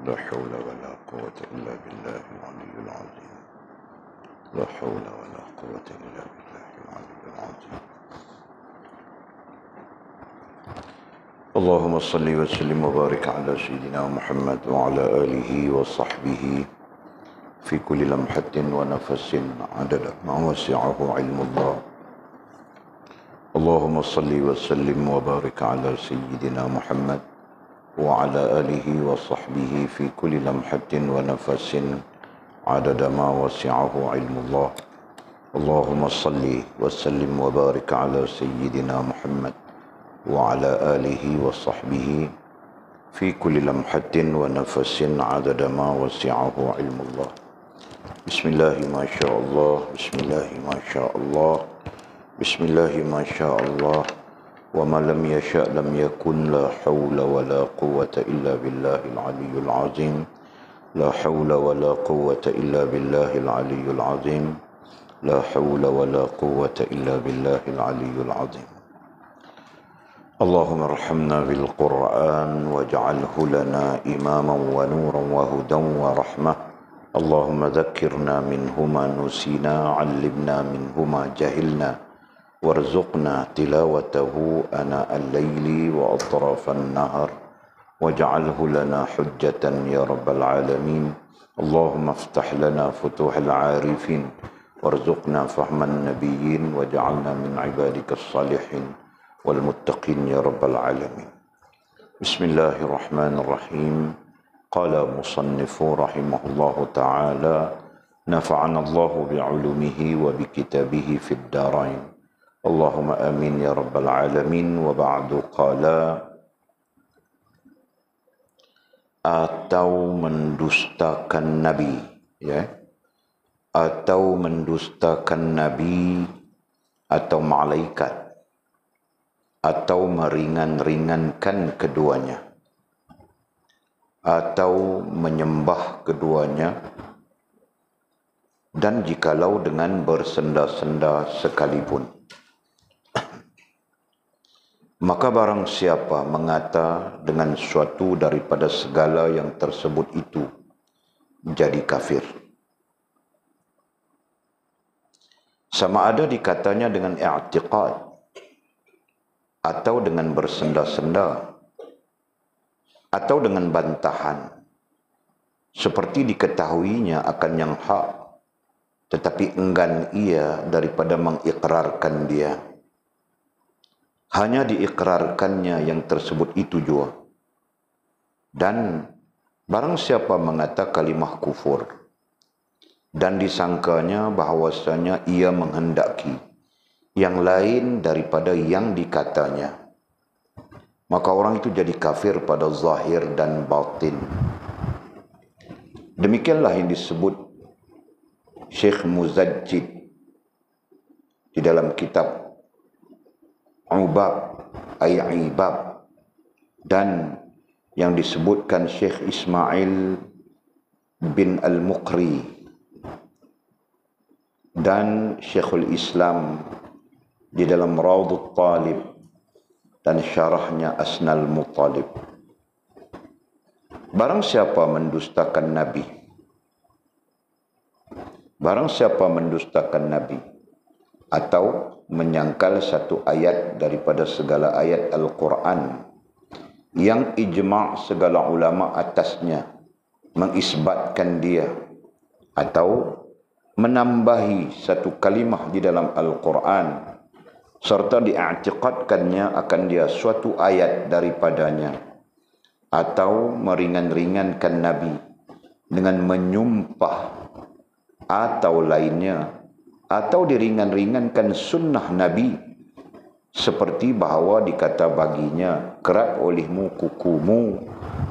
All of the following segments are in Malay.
لا حول ولا قوة إلا بالله العلي العظيم. لا حول ولا قوة إلا بالله العلي العظيم. اللهم صل وسلم وبارك على سيدنا محمد وعلى آله وصحبه في كل لمحة ونفس عدد ما وسعه علم الله. اللهم صل وسلم وبارك على سيدنا محمد وعلى آله وصحبه في كل لمحة ونفس عدد ما وسعه علم الله. اللهم صل وسلم وبارك على سيدنا محمد وعلى آله وصحبه في كل لمحة ونفس عدد ما وسعه علم الله. بسم الله ما شاء الله، بسم الله ما شاء الله، بسم الله ما شاء الله، وما لم يشاء لم يكن. لا حول ولا قوة إلا بالله العلي العظيم. لا حول ولا قوة إلا بالله العلي العظيم. لا حول ولا قوة إلا بالله العلي العظيم. اللهم ارحمنا بالقرآن واجعله لنا إماما ونورا وهدى ورحمة. اللهم ذكرنا منه ما نسينا، علمنا منه ما جهلنا، وارزقنا تلاوته آناء الليل وأطراف النهر، واجعله لنا حجة يا رب العالمين. اللهم افتح لنا فتوح العارفين، وارزقنا فهم النبيين، واجعلنا من عبادك الصالحين والمتقين يا رب العالمين. بسم الله الرحمن الرحيم. قال مصنف رحمه الله تعالى: نفعنا الله بعلومه وبكتابه في الدارين. اللهم آمين يا رب العالمين. وبعد قال: atau mendustakan Nabi, ya, atau mendustakan Nabi atau malaikat, atau meringan-ringankan keduanya, atau menyembah keduanya, dan jikalau dengan bersenda-senda sekalipun. Maka barang siapa mengata dengan suatu daripada segala yang tersebut itu, jadi kafir. Sama ada dikatanya dengan i'tiqad atau dengan bersenda-senda atau dengan bantahan, seperti diketahuinya akan yang hak tetapi enggan ia daripada mengikrarkan dia. Hanya diikrarkannya yang tersebut itu jua. Dan barang siapa mengata kalimah kufur dan disangkanya bahawasanya ia menghendaki yang lain daripada yang dikatanya, maka orang itu jadi kafir pada zahir dan batin. Demikianlah yang disebut Syekh Muzajjid di dalam kitab Ubab Ibab, dan yang disebutkan Syekh Ismail bin Al-Muqri dan Syekhul Islam di dalam Raudhut Talib dan syarahnya Asnal Muttalib. Barang siapa mendustakan Nabi, barang siapa mendustakan Nabi atau menyangkal satu ayat daripada segala ayat Al-Quran yang ijma' segala ulama atasnya mengisbatkan dia, atau menambahi satu kalimah di dalam Al-Quran serta diiktikadkannya akan dia suatu ayat daripadanya, atau meringan-ringankan Nabi dengan menyumpah atau lainnya, atau diringan-ringankan sunnah Nabi, seperti bahawa dikata baginya, kerat olehmu kukumu,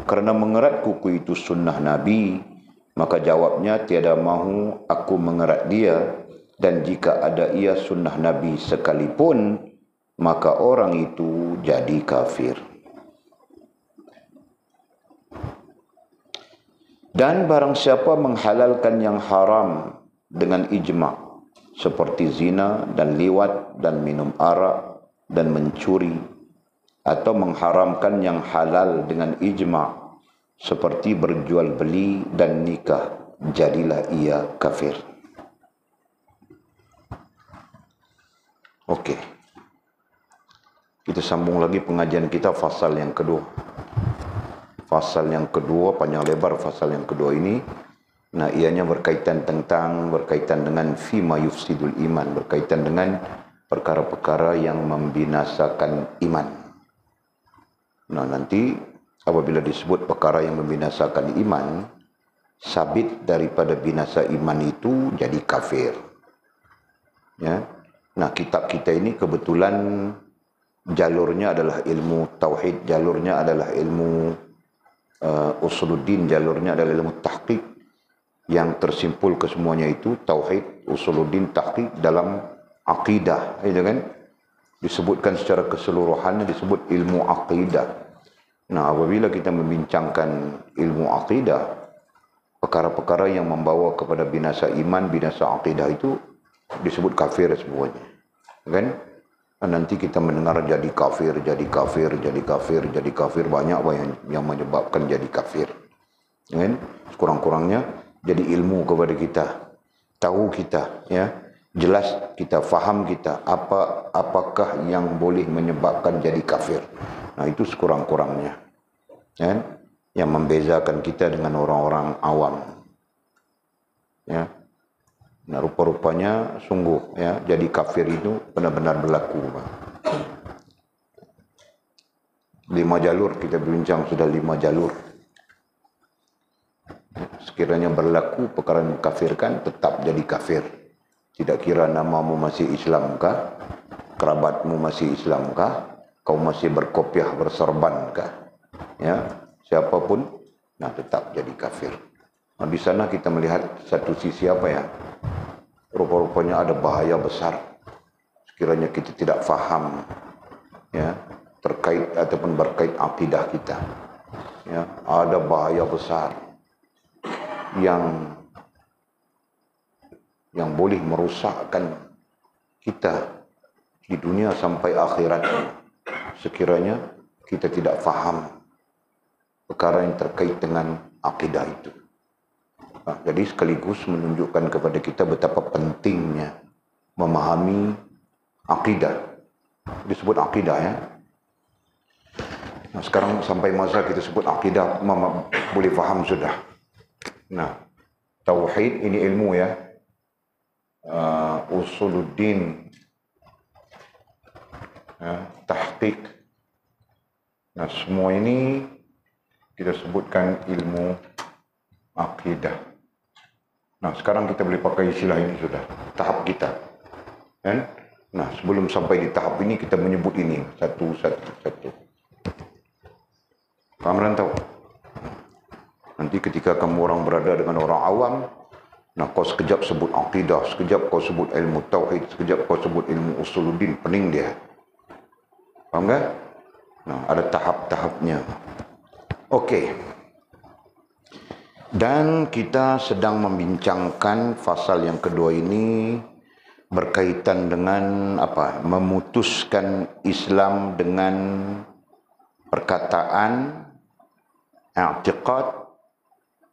kerana mengerat kuku itu sunnah Nabi, maka jawabnya, tiada mahu aku mengerat dia, dan jika ada ia sunnah Nabi sekalipun, maka orang itu jadi kafir. Dan barang siapa menghalalkan yang haram dengan ijma', seperti zina dan liwat dan minum arak dan mencuri, atau mengharamkan yang halal dengan ijma', seperti berjual beli dan nikah, jadilah ia kafir. Okey. Kita sambung lagi pengajian kita fasal yang kedua. Fasal yang kedua, panjang lebar fasal yang kedua ini. Nah, ianya berkaitan dengan fima yufsidul iman, berkaitan dengan perkara-perkara yang membinasakan iman. Nah, nanti apabila disebut perkara yang membinasakan iman, sabit daripada binasa iman itu jadi kafir. Ya. Nah, kitab kita ini kebetulan jalurnya adalah ilmu tauhid, jalurnya adalah ilmu usuluddin, jalurnya adalah ilmu tahqiq, yang tersimpul kesemuanya itu tauhid, usuluddin, tahqiq dalam akidah, itu kan disebutkan secara keseluruhannya disebut ilmu akidah. Nah, apabila kita membincangkan ilmu akidah, perkara-perkara yang membawa kepada binasa iman, binasa akidah itu disebut kafir semuanya, kan? Nanti kita mendengar jadi kafir, jadi kafir, jadi kafir, jadi kafir, banyak apa yang menyebabkan jadi kafir, kan? Sekurang-kurangnya jadi ilmu kepada kita, tahu kita, ya, jelas kita, faham kita apakah yang boleh menyebabkan jadi kafir. Nah, itu sekurang-kurangnya, kan? Yang membezakan kita dengan orang-orang awam, ya. Nah, rupa-rupanya sungguh, ya, jadi kafir itu benar-benar berlaku. 5 jalur kita bincang, sudah 5 jalur. Sekiranya berlaku perkara mengkafirkan, tetap jadi kafir. Tidak kira namamu masih Islamkah, kerabatmu masih Islamkah, kau masih berkopiah bersorbankah, ya, siapapun, nah tetap jadi kafir. Nah, di sana kita melihat satu sisi apa, ya, rupa-rupanya ada bahaya besar sekiranya kita tidak faham, ya, terkait ataupun berkait akidah kita, ya, ada bahaya besar yang boleh merusakkan kita di dunia sampai akhirat sekiranya kita tidak faham perkara yang terkait dengan akidah itu. Nah, jadi sekaligus menunjukkan kepada kita betapa pentingnya memahami akidah. Disebut akidah, ya. Nah, sekarang sampai masa kita sebut akidah, boleh faham sudah. Nah, tauhid ini ilmu, ya. Usuluddin, ya, tahqiq. Nah, semua ini kita sebutkan ilmu akidah. Nah, sekarang kita boleh pakai istilah ini sudah, tahap kita, kan? Nah, sebelum sampai di tahap ini kita menyebut ini satu. Kamu tahu? Nanti ketika kamu orang berada dengan orang awam, nah, kau sekejap sebut akidah, sekejap kau sebut ilmu tauhid, sekejap kau sebut ilmu usuluddin, pening dia. Faham tak? Nah, ada tahap-tahapnya. Okey. Dan kita sedang membincangkan fasal yang kedua ini berkaitan dengan apa? Memutuskan Islam dengan perkataan, i'tiqad,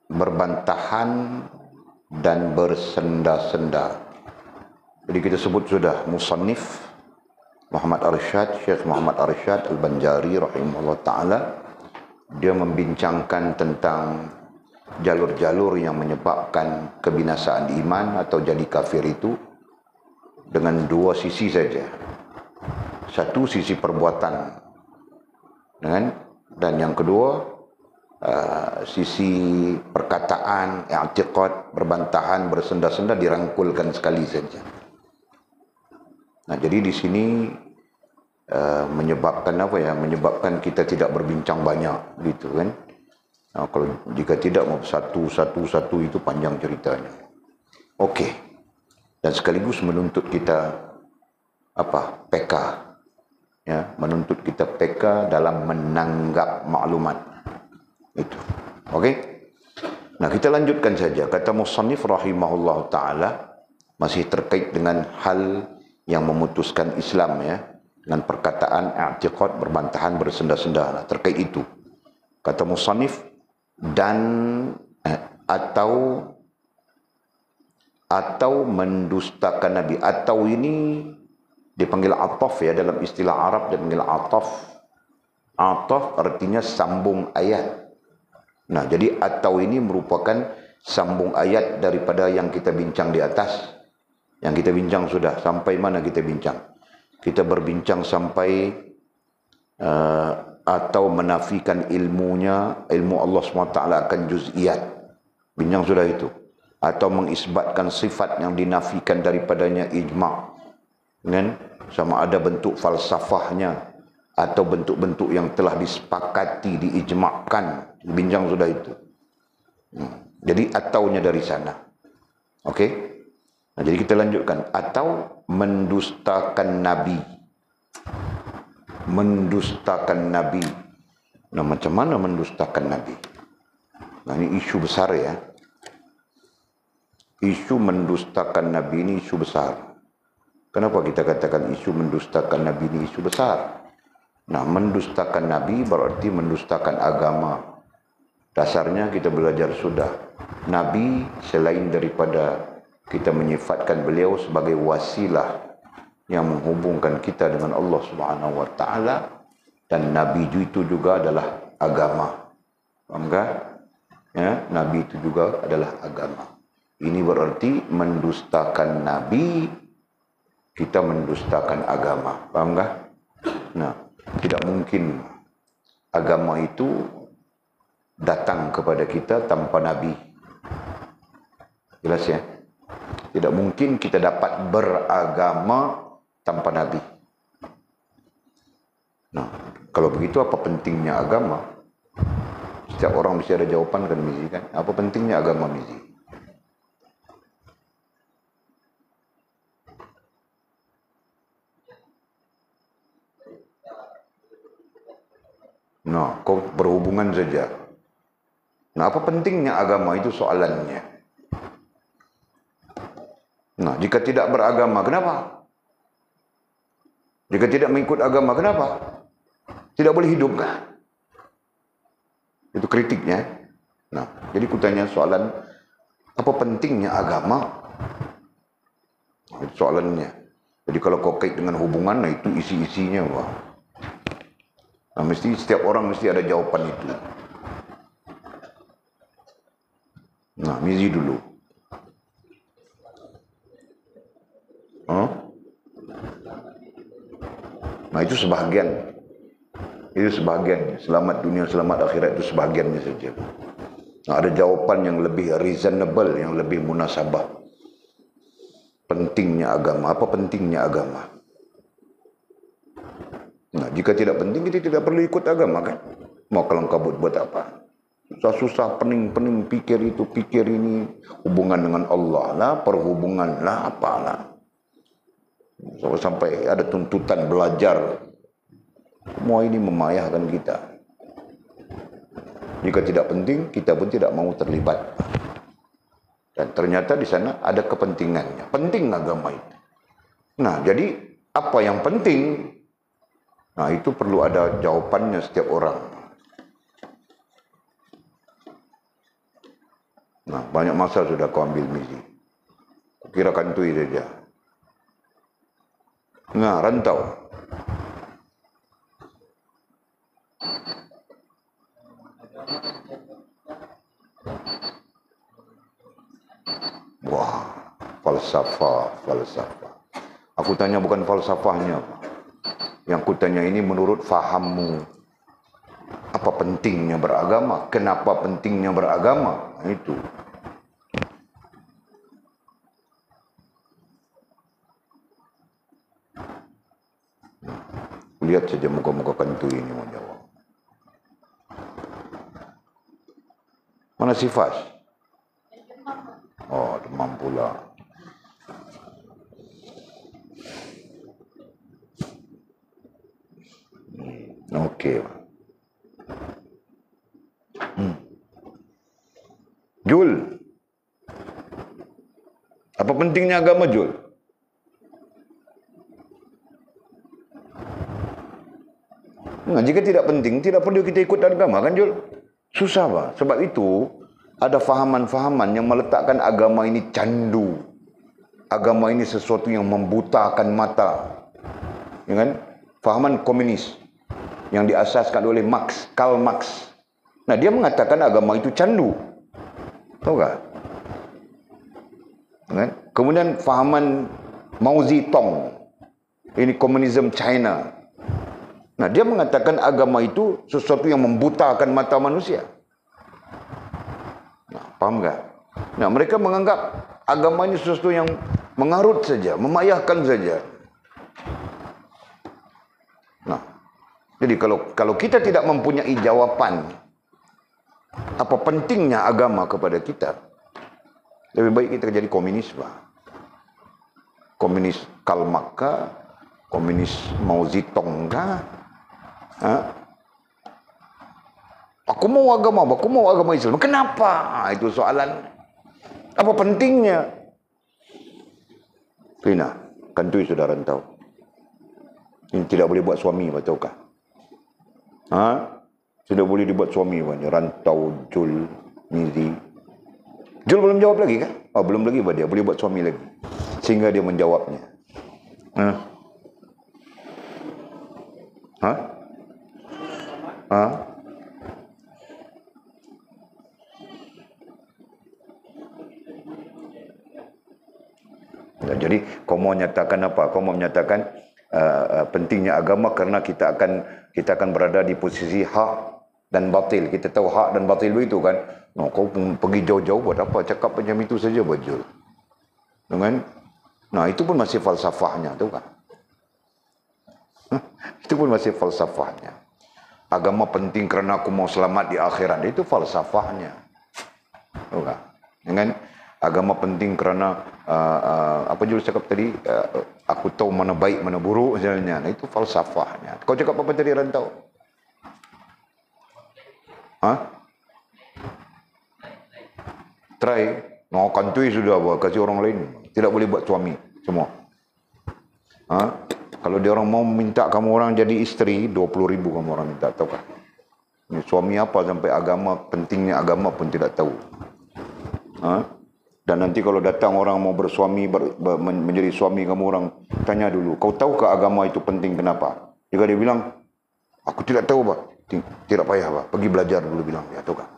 berbantahan dan bersenda-senda. Jadi kita sebut sudah musannif Muhammad Arsyad, Syekh Muhammad Arsyad Al-Banjari rahimahullah ta'ala, dia membincangkan tentang jalur-jalur yang menyebabkan kebinasaan iman atau jadi kafir itu dengan 2 sisi saja. Satu, sisi perbuatan, dan yang kedua, sisi perkataan, i'tiqad, berbantahan, bersenda-senda dirangkulkan sekali saja. Nah, jadi di sini menyebabkan apa, ya? Menyebabkan kita tidak berbincang banyak, gitu kan? Nah, kalau jika tidak mau satu itu panjang ceritanya. Okey. Dan sekaligus menuntut kita apa? PK. Ya, menuntut kita PK dalam menanggap maklumat. Itu. Okey. Nah, kita lanjutkan saja. Kata musannif rahimahullah taala masih terkait dengan hal yang memutuskan Islam, ya, dengan perkataan i'tiqad, berbantahan, bersenda-senda. Nah, terkait itu kata musannif, dan atau mendustakan Nabi. Atau ini dipanggil ataf ya, dalam istilah Arab dipanggil ataf. Ataf artinya sambung ayat. Nah, jadi atau ini merupakan sambung ayat daripada yang kita bincang di atas. Yang kita bincang sudah, sampai mana kita bincang? Kita berbincang sampai atau menafikan ilmu Allah SWT akan juz'iyat. Bincang sudah itu. Atau mengisbatkan sifat yang dinafikan daripadanya ijma'. Kan? Sama ada bentuk falsafahnya atau bentuk-bentuk yang telah disepakati, diijma'kan. Bincang sudah itu. Jadi ataunya dari sana. Okey? Nah, jadi kita lanjutkan. Atau mendustakan Nabi. Mendustakan Nabi. Nah, macam mana mendustakan Nabi? Nah, ini isu besar ya. Isu mendustakan Nabi ini isu besar. Kenapa kita katakan isu mendustakan Nabi ini isu besar? Nah, mendustakan Nabi berarti mendustakan agama. Dasarnya kita belajar sudah. Nabi selain daripada kita menyifatkan beliau sebagai wasilah yang menghubungkan kita dengan Allah Subhanahu wa taala, dan Nabi itu juga adalah agama. Faham tak? Ya, Nabi itu juga adalah agama. Ini berarti mendustakan Nabi, kita mendustakan agama. Faham tak? Nah, tidak mungkin agama itu datang kepada kita tanpa Nabi. Jelas ya? Tidak mungkin kita dapat beragama tanpa Nabi. Nah, kalau begitu apa pentingnya agama? Setiap orang mesti ada jawapan kan, Mizi kan? Apa pentingnya agama, Mizi? Nah, kau berhubungan saja. Nah, apa pentingnya agama itu soalannya? Nah, jika tidak beragama, kenapa? Jika tidak mengikut agama, kenapa? Tidak boleh hidup kan? Itu kritiknya. Nah, jadi aku tanya soalan, apa pentingnya agama? Nah, itu soalannya. Jadi kalau kau kait dengan hubungan, nah itu isi-isinya. Wah. Nah, mesti setiap orang mesti ada jawapan itu. Nah, Mizi dulu. Nah, itu sebahagian. Itu sebahagian. Selamat dunia, selamat akhirat itu sebahagiannya saja. Nah, ada jawapan yang lebih reasonable, yang lebih munasabah. Pentingnya agama. Apa pentingnya agama? Nah, jika tidak penting, kita tidak perlu ikut agama kan? Mau kelang kabut buat apa? Susah-susah, pening-pening, pikir itu, pikir ini. Hubungan dengan Allah lah, perhubungan lah, apalah. Sampai ada tuntutan belajar. Semua ini memayahkan kita. Jika tidak penting, kita pun tidak mau terlibat. Dan ternyata di sana ada kepentingannya. Penting agama itu. Nah, jadi apa yang penting? Nah, itu perlu ada jawabannya setiap orang. Nah, banyak masa sudah kau ambil, Mizi. Kira kantui saja. Nah, rantau. Wah, falsafah. Aku tanya bukan falsafahnya. Yang ku tanya ini menurut fahammu. Apa pentingnya beragama? Kenapa pentingnya beragama? Itu. Lihat saja muka-muka kantui ini mau jawab. Mana si Fas? Oh, demam pula. Okey. Jul. Apa pentingnya agama, Jul? Nah, jika tidak penting, tidak perlu kita ikut agama kan, Jul? Susah bang. Sebab itu ada fahaman-fahaman yang meletakkan agama ini candu. Agama ini sesuatu yang membutakan mata. Ya kan? Fahaman komunis yang diasaskan oleh Karl Marx. Nah, dia mengatakan agama itu candu. Tahu tak? Ya kan? Kemudian fahaman Mao Zedong. Ini komunisme China. Nah, dia mengatakan agama itu sesuatu yang membutakan mata manusia. Nah, paham tak? Nah, mereka menganggap agama ini sesuatu yang mengarut saja, memayahkan saja. Nah, jadi kalau kita tidak mempunyai jawapan apa pentingnya agama kepada kita, lebih baik kita jadi komunis, Pak. Komunis Karl Marx, komunis Mao Zedong kah? Aku mau agama Islam. Kenapa? Itu soalan. Apa pentingnya? Rina, kantui sudah rantau. Ini tidak boleh buat suami, tahukah? Sudah boleh dibuat suami, rantau, Jul, Mizi. Jul belum jawab lagi kan? Belum lagi, dia boleh buat suami lagi. Sehingga dia menjawabnya. Jadi kau mau nyatakan apa? Kau mau menyatakan pentingnya agama kerana kita akan berada di posisi hak dan batil. Kita tahu hak dan batil begitu kan? Kau pergi jauh-jauh buat apa? Cakap macam itu saja bajul. Dengan itu pun masih falsafahnya, tahu kan? Itu pun masih falsafahnya. Agama penting kerana aku mau selamat di akhirat. Itu falsafahnya. Tahu kan? Dengan agama penting kerana apa Jul cakap tadi, aku tahu mana baik mana buruk misalnya. Itu falsafahnya. Kau cakap apa tadi rantau? Try. Kantui sudah buat, kasih orang lain. Tidak boleh buat suami semua. Kalau dia orang mau minta kamu orang jadi isteri, 20,000 kamu orang minta, tahu kan? Ini suami apa sampai agama, pentingnya agama pun tidak tahu. Dan nanti kalau datang orang mau bersuami, menjadi suami kamu orang, tanya dulu, kau tahukah agama itu penting kenapa? Jika dia bilang, aku tidak tahu, Pak. Tidak payah, Pak. Pergi belajar dulu, bilang dia, tahu kan?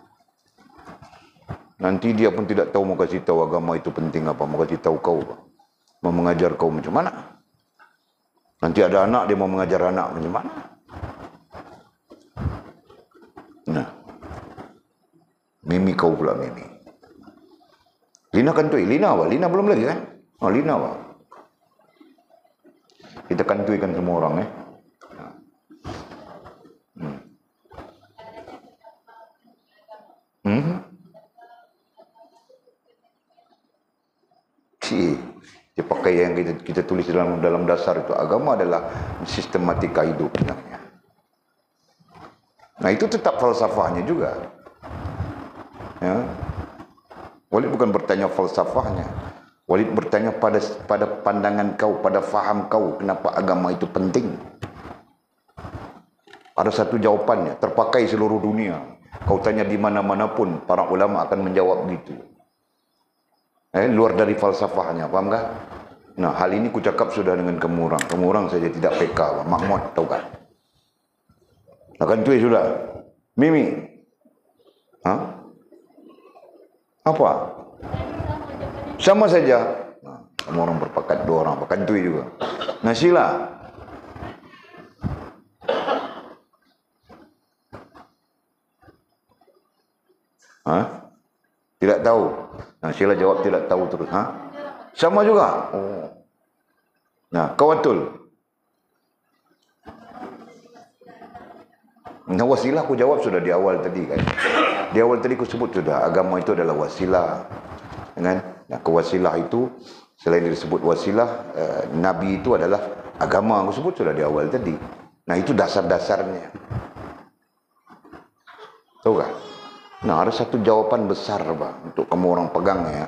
Nanti dia pun tidak tahu mau kasih tahu agama itu penting apa, mau kasih tahu kau, Pak. Mau mengajar kau macam mana? Nanti ada anak, dia mau mengajar anak macam mana? Nah, Mimi kau pula, Mimi. Lina kantui. Lina apa? Lina belum lagi kan? Lina apa? Kita kantuikan semua orang Dia pakai yang kita tulis dalam dasar itu. Agama adalah sistematika hidup sebenarnya. Nah, itu tetap falsafahnya juga. Ya. Walid bukan bertanya falsafahnya. Walid bertanya pada pandangan kau, pada faham kau, kenapa agama itu penting. Ada satu jawapannya, terpakai seluruh dunia. Kau tanya di mana-mana pun, para ulama akan menjawab begitu. Luar dari falsafahnya, faham tak? Nah, hal ini ku cakap sudah dengan kamu orang saja tidak PK, makmud, tahu kan? Akan tu sudah. Mimi. Apa? Sama saja. Kamu orang berpakat, dua orang, pakan tu juga. Nah, sila. Tidak tahu. Nah, sila jawab tidak tahu terus. Sama juga. Nah, kau betul. Nah, wasilah aku jawab sudah di awal tadi kan. Di awal tadi aku sebut sudah agama itu adalah wasilah. Kan? Nah, kewasilah itu selain disebut wasilah, Nabi itu adalah agama. Aku sebut sudah di awal tadi. Nah, itu dasar-dasarnya. Tahu tak? Nah, ada satu jawapan besar, Pak, untuk kamu orang pegang ya.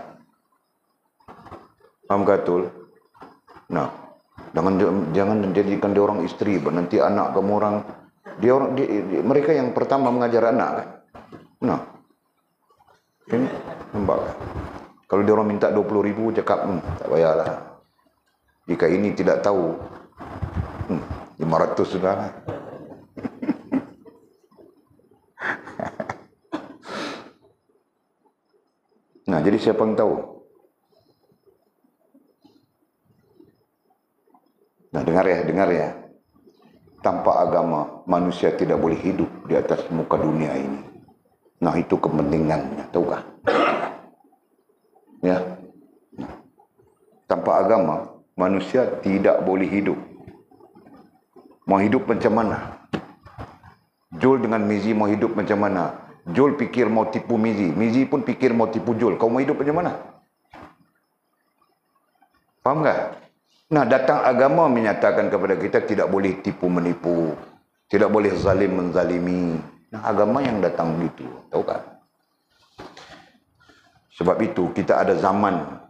Paham betul? Nah, jangan menjadikan dia orang isteri, Pak. Nanti anak kamu orang, mereka yang pertama mengajar anak kan. Nah, ini nampak. Kalau dia orang minta 20.000, cakap, tak payahlah. Jika ini tidak tahu, 500 sudah lah. Nah, jadi siapa yang tahu? Nah, dengar ya. Tanpa agama, manusia tidak boleh hidup di atas muka dunia ini. Nah, itu kepentingannya, tahukah? Ya. Tanpa agama, manusia tidak boleh hidup. Mau hidup macam mana? Jul dengan Mizi mau hidup macam mana? Jul pikir mau tipu Mizi, Mizi pun pikir mau tipu Jul. Kau mau hidup macam mana? Faham tak? Nah, datang agama menyatakan kepada kita tidak boleh tipu menipu, tidak boleh zalim menzalimi. Nah, agama yang datang begitu, tahu tak? Sebab itu kita ada zaman,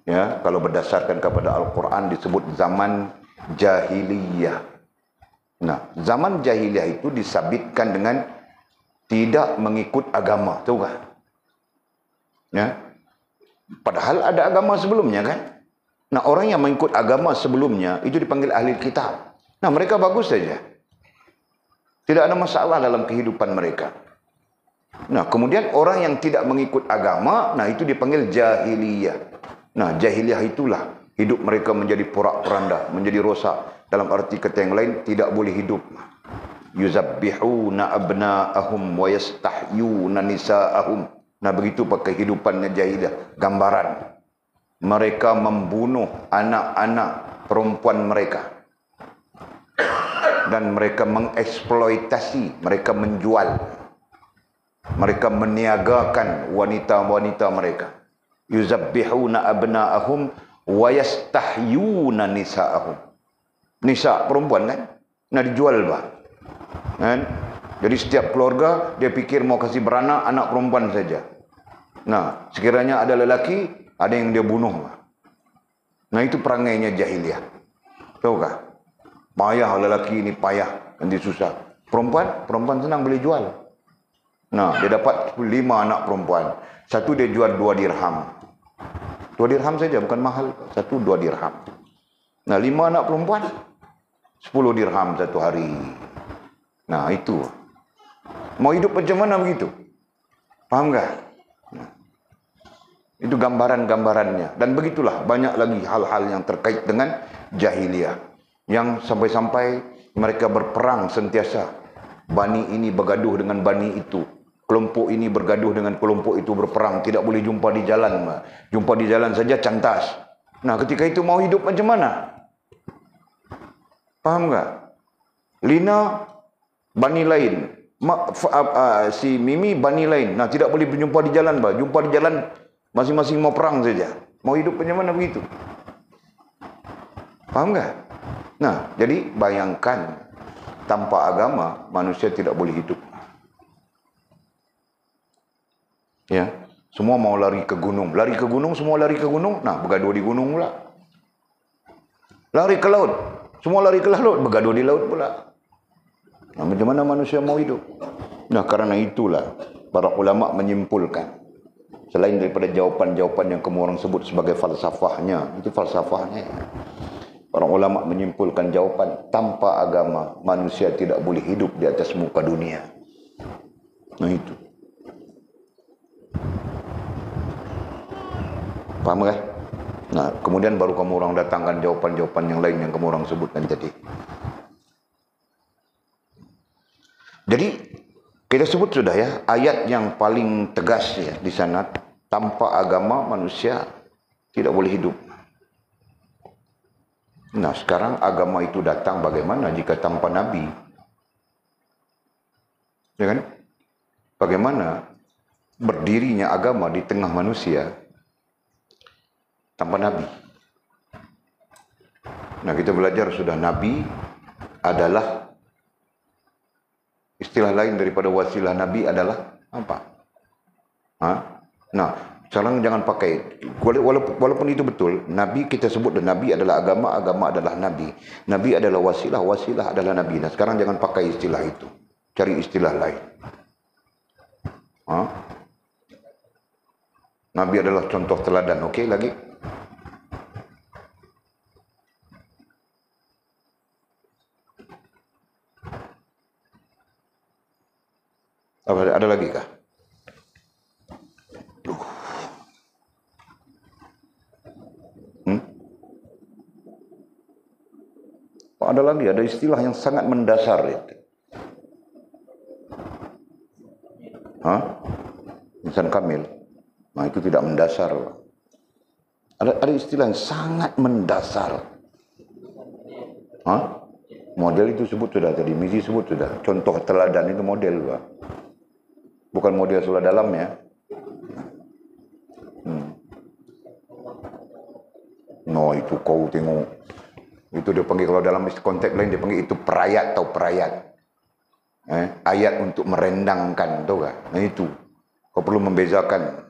ya, kalau berdasarkan kepada Al-Quran disebut zaman jahiliyah. Nah, zaman jahiliyah itu disabitkan dengan tidak mengikut agama, tahu tak? Ya. Padahal ada agama sebelumnya kan? Nah, orang yang mengikut agama sebelumnya itu dipanggil ahli kitab. Nah, mereka bagus saja. Tidak ada masalah dalam kehidupan mereka. Nah, kemudian orang yang tidak mengikut agama, nah itu dipanggil jahiliyah. Nah, jahiliyah itulah hidup mereka menjadi porak-poranda, menjadi rosak. Dalam arti kata yang lain, tidak boleh hidup. Yuzabbihuna abna'ahum wa yastahyuna nisa'ahum. Nah, begitu pakai kehidupannya jahiliyah. Gambaran. Mereka membunuh anak-anak perempuan mereka. Dan mereka mengeksploitasi, mereka menjual. Mereka meniagakan wanita-wanita mereka. Yuzabbihuna abna'ahum wa yastahyuna nisa'ahum. Nisa perempuan kan? Nah, dijual bah. Kan? Jadi setiap keluarga dia pikir mau kasih beranak anak perempuan saja. Nah, sekiranya ada lelaki, ada yang dia bunuh. Nah, itu perangainya jahiliyah. Tahukah? Payah lelaki ini, payah, nanti susah. Perempuan senang boleh jual. Nah, dia dapat 5 anak perempuan. Satu dia jual 2 dirham. 2 dirham saja, bukan mahal. 2 dirham. Nah, 5 anak perempuan, 10 dirham satu hari. Nah, itu. Mau hidup macam mana begitu? Faham tak? Nah, itu gambaran-gambarannya. Dan begitulah banyak lagi hal-hal yang terkait dengan jahiliyah. Yang sampai-sampai mereka berperang sentiasa. Bani ini bergaduh dengan bani itu. Kelompok ini bergaduh dengan kelompok itu, berperang. Tidak boleh jumpa di jalan. Jumpa di jalan saja cantas. Nah, ketika itu mau hidup macam mana? Faham tak? Lina bani lain. Si Mimi bani lain. Nah, tidak boleh berjumpa di jalan. Jumpa di jalan masing-masing mau perang saja. Mau hidup macam mana begitu? Faham tak? Nah, jadi bayangkan tanpa agama manusia tidak boleh hidup. Ya, semua mau lari ke gunung. Lari ke gunung, semua lari ke gunung. Nah, bergaduh di gunung pula. Lari ke laut. Semua lari ke laut, bergaduh di laut pula. Nah, macam mana manusia mau hidup? Nah, karena itulah para ulama menyimpulkan. Selain daripada jawapan-jawapan yang kamu orang sebut sebagai falsafahnya. Itu falsafahnya. Para ulama menyimpulkan jawapan, tanpa agama manusia tidak boleh hidup di atas muka dunia. Nah, itu. Faham kan? Nah, kemudian baru kamu orang datangkan jawapan-jawapan yang lain yang kamu orang sebutkan tadi. Jadi kita sebut sudah ya, ayat yang paling tegas ya di sana, tanpa agama manusia tidak boleh hidup. Nah, sekarang agama itu datang bagaimana jika tanpa Nabi? Ya kan? Bagaimana berdirinya agama di tengah manusia tanpa Nabi? Nah, kita belajar sudah Nabi adalah istilah lain daripada wasilah. Nabi adalah apa? Nah, sekarang jangan pakai, walaupun itu betul, Nabi kita sebut dan Nabi adalah agama, agama adalah Nabi. Nabi adalah wasilah, wasilah adalah Nabi. Nah, sekarang jangan pakai istilah itu. Cari istilah lain. Ha? Nabi adalah contoh teladan. Okey, lagi? Ada lagi kah? Ada lagi, ada istilah yang sangat mendasar itu. Insan kamil. Nah, itu tidak mendasar. Ada istilah yang sangat mendasar. Model itu sebut sudah tadi, misi sebut sudah. Contoh teladan itu model, Pak. Bukan model sudah dalam ya. No, itu kau tengok. Itu dia panggil, kalau dalam konteks lain dia panggil itu perayat atau perayat. Ayat untuk merendangkan, tahu tak? Nah itu. Kau perlu membezakan.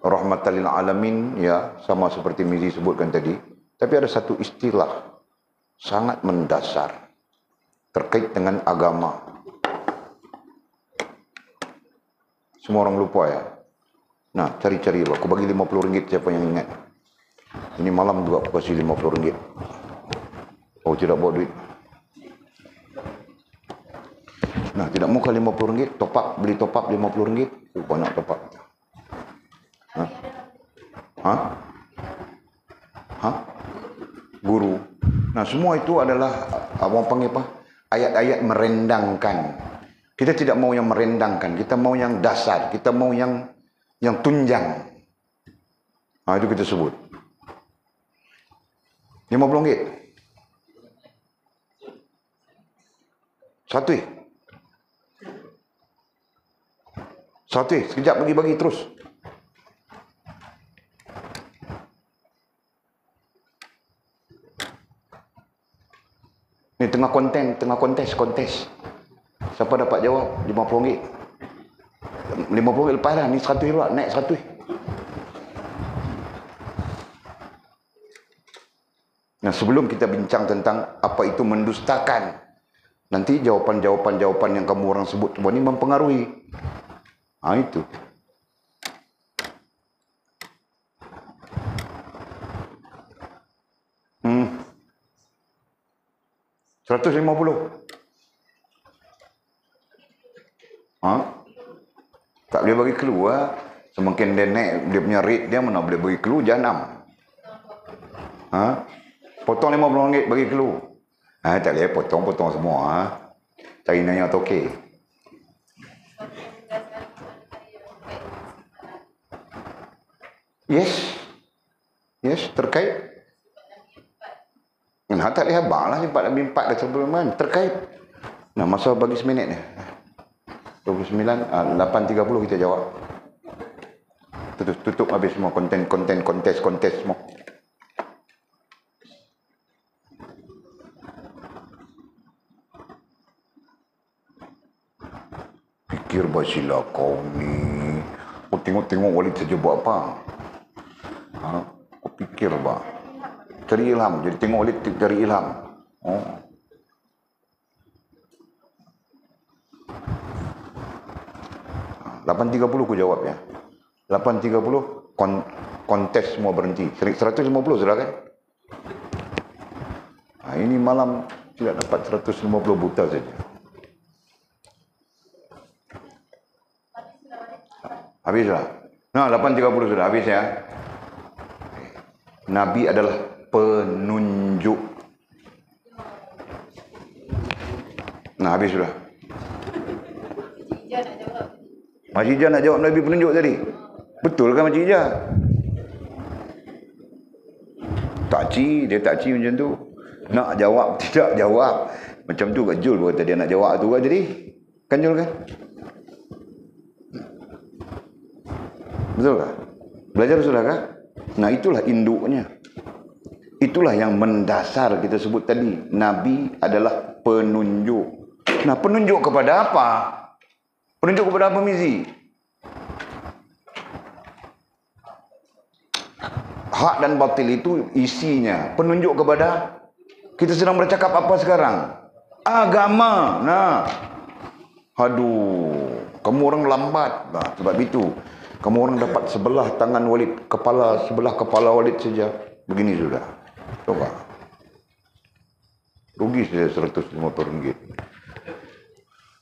Rahmatan lil alamin, ya, sama seperti Mizi sebutkan tadi. Tapi ada satu istilah sangat mendasar terkait dengan agama. Semua orang lupa ya. Nah, cari-cari, aku bagi RM50 siapa yang ingat. Ini malam juga aku kasih RM50. Oh, tidak bawa duit. Nah, tidak mau ke RM50, top up, beli top up RM50. Banyak top up. Guru. Nah, semua itu adalah apa panggil apa? Ayat-ayat merendangkan. Kita tidak mau yang merendangkan, kita mau yang dasar, kita mau yang tunjang. Itu kita sebut. RM50. Satu, sekejap bagi-bagi terus. Ni tengah kontes. Siapa dapat jawab RM50? RM50 lepas dah, ni RM100 pula, naik RM100. Nah, sebelum kita bincang tentang apa itu mendustakan, nanti jawapan yang kamu orang sebut semua ni mempengaruhi. Itu. RM150. Tak boleh bagi keluar. Semakin dia naik, dia punya rate dia mana boleh bagi keluar, jahanam. Potong RM50 bagi keluar. Tak boleh potong semua. Cari nanya toke. Yes, terkait. Nah, tak lihat bang lah, 4 dah sebelum kan. Terkait. Nah, masa bagi seminit ni. 29, 8.30 kita jawab. Tutup habis semua kontes semua. Fikir basilah kau ni. Kau tengok Walid saja buat apa. Kau fikir bang. Cari ilham. Jadi tengok Walid cari ilham. 8.30 aku jawab ya. 8.30 kontes semua berhenti. 150 sudah kan? Ini malam tidak dapat 150 buta saja. Habislah. Nah, 8.30 sudah habis ya. Nabi adalah penunjuk. Nah, habis sudah. Makcik Ijah nak jawab Nabi penunjuk tadi. Betul kan Makcik Ijah? Dia takci macam tu. Nak jawab, tidak jawab. Macam tu kat Jul kata dia nak jawab tu kan jadi. Kan Jul kan? Betul tak? Belajar sudah kan? Nah, itulah induknya. Itulah yang mendasar kita sebut tadi. Nabi adalah penunjuk. Nah, penunjuk kepada apa? Penunjuk kepada apa, Mizi? Hak dan batil itu isinya. Penunjuk kepada, kita sedang bercakap apa sekarang? agama. Nah, aduh, kamu orang lambat. Nah, sebab itu kamu orang dapat sebelah tangan Walid, sebelah kepala Walid saja. Begini sudah. Coba. Rugi saja RM150.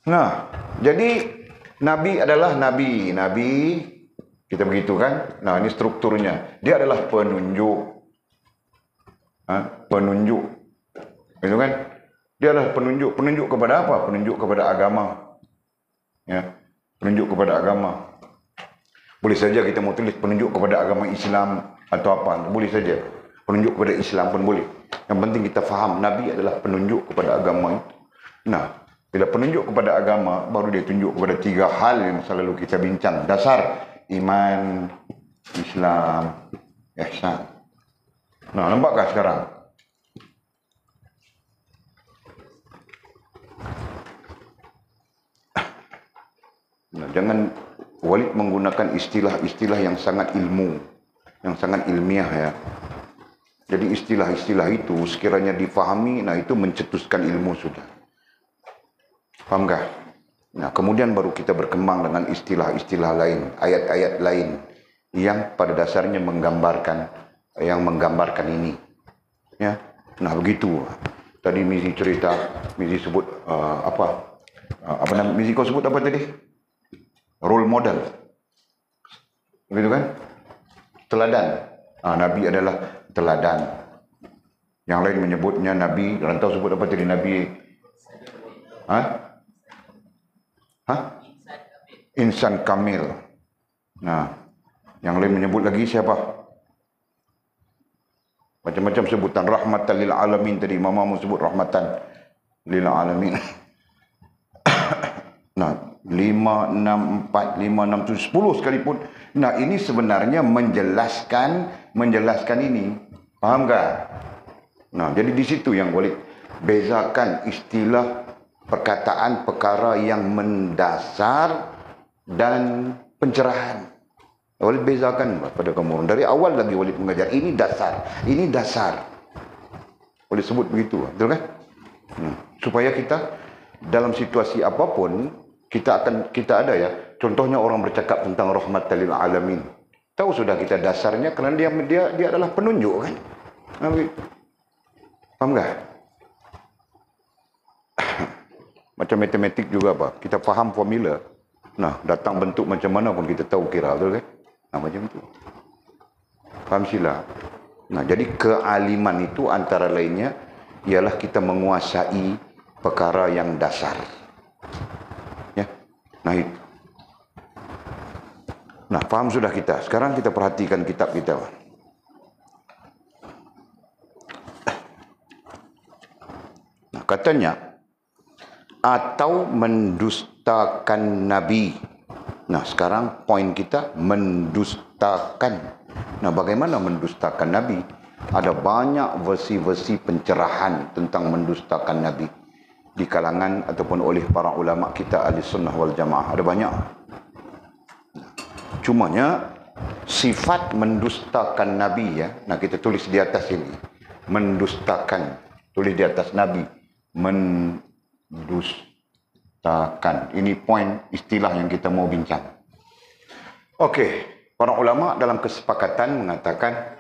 Nah, jadi Nabi adalah Nabi. Nabi, kita begitu kan? Nah, ini strukturnya. Dia adalah penunjuk. Penunjuk. Itu kan? Dia adalah penunjuk. Penunjuk kepada apa? Penunjuk kepada agama. Ya, penunjuk kepada agama. Boleh saja kita mau tulis penunjuk kepada agama Islam atau apa. Boleh saja. Penunjuk kepada Islam pun boleh. Yang penting kita faham Nabi adalah penunjuk kepada agama itu. Nah, bila penunjuk kepada agama, baru dia tunjuk kepada 3 hal yang selalu kita bincang. Dasar iman, Islam, ihsan. Nah, nampakkah sekarang? Nah, jangan Walid menggunakan istilah-istilah yang sangat ilmu, yang sangat ilmiah ya. Jadi istilah-istilah itu sekiranya difahami, nah itu mencetuskan ilmu sudah. Fahamkah? Nah, kemudian baru kita berkembang dengan istilah-istilah lain, ayat-ayat lain yang pada dasarnya menggambarkan ini. Ya. Nah, begitu. Tadi Mizi cerita, Mizi sebut apa nama Mizi kau sebut apa tadi? Role model. Begitu kan? Teladan. Nabi adalah teladan. Yang lain menyebutnya Nabi, rantau sebut apa tadi Nabi? Insan kamil. Nah, yang lain menyebut lagi siapa? Macam-macam sebutan. Rahmatan lil alamin tadi. Mamamu sebut rahmatan lil alamin. Nah, 5, 6, 4, 5, 6, 7, 10 sekalipun. Nah, ini sebenarnya menjelaskan ini. Faham tak? Nah, jadi di situ yang boleh bezakan istilah perkataan perkara yang mendasar dan pencerahan. Walid bezakan pada kamu. Dari awal lagi Walid mengajar. Ini dasar. Walid sebut begitu. Betul kan? Supaya kita dalam situasi apapun, kita ada ya. Contohnya orang bercakap tentang rahmatan lil alamin. Tahu sudah kita dasarnya kerana dia adalah penunjuk kan? Faham tak? Macam matematik juga apa? Kita faham formula. Nah, datang bentuk macam mana pun kita tahu kira. Betul kan? Nah, macam itu. Faham sila? Nah, jadi kealiman itu antara lainnya ialah kita menguasai perkara yang dasar. Ya. Nah, itu. Nah, faham sudah kita. Sekarang kita perhatikan kitab kita. Nah, katanya atau mendustakan Nabi. Nah, sekarang poin kita mendustakan. Nah, bagaimana mendustakan Nabi? Ada banyak versi-versi pencerahan tentang mendustakan Nabi di kalangan ataupun oleh para ulama kita ahli sunnah wal jamaah. Ada banyak. Cumanya sifat mendustakan Nabi ya. Nah, kita tulis di atas ini. Mendustakan. Tulis di atas Nabi. Mendustakan. Ini poin istilah yang kita mau bincang. Okey, para ulama dalam kesepakatan mengatakan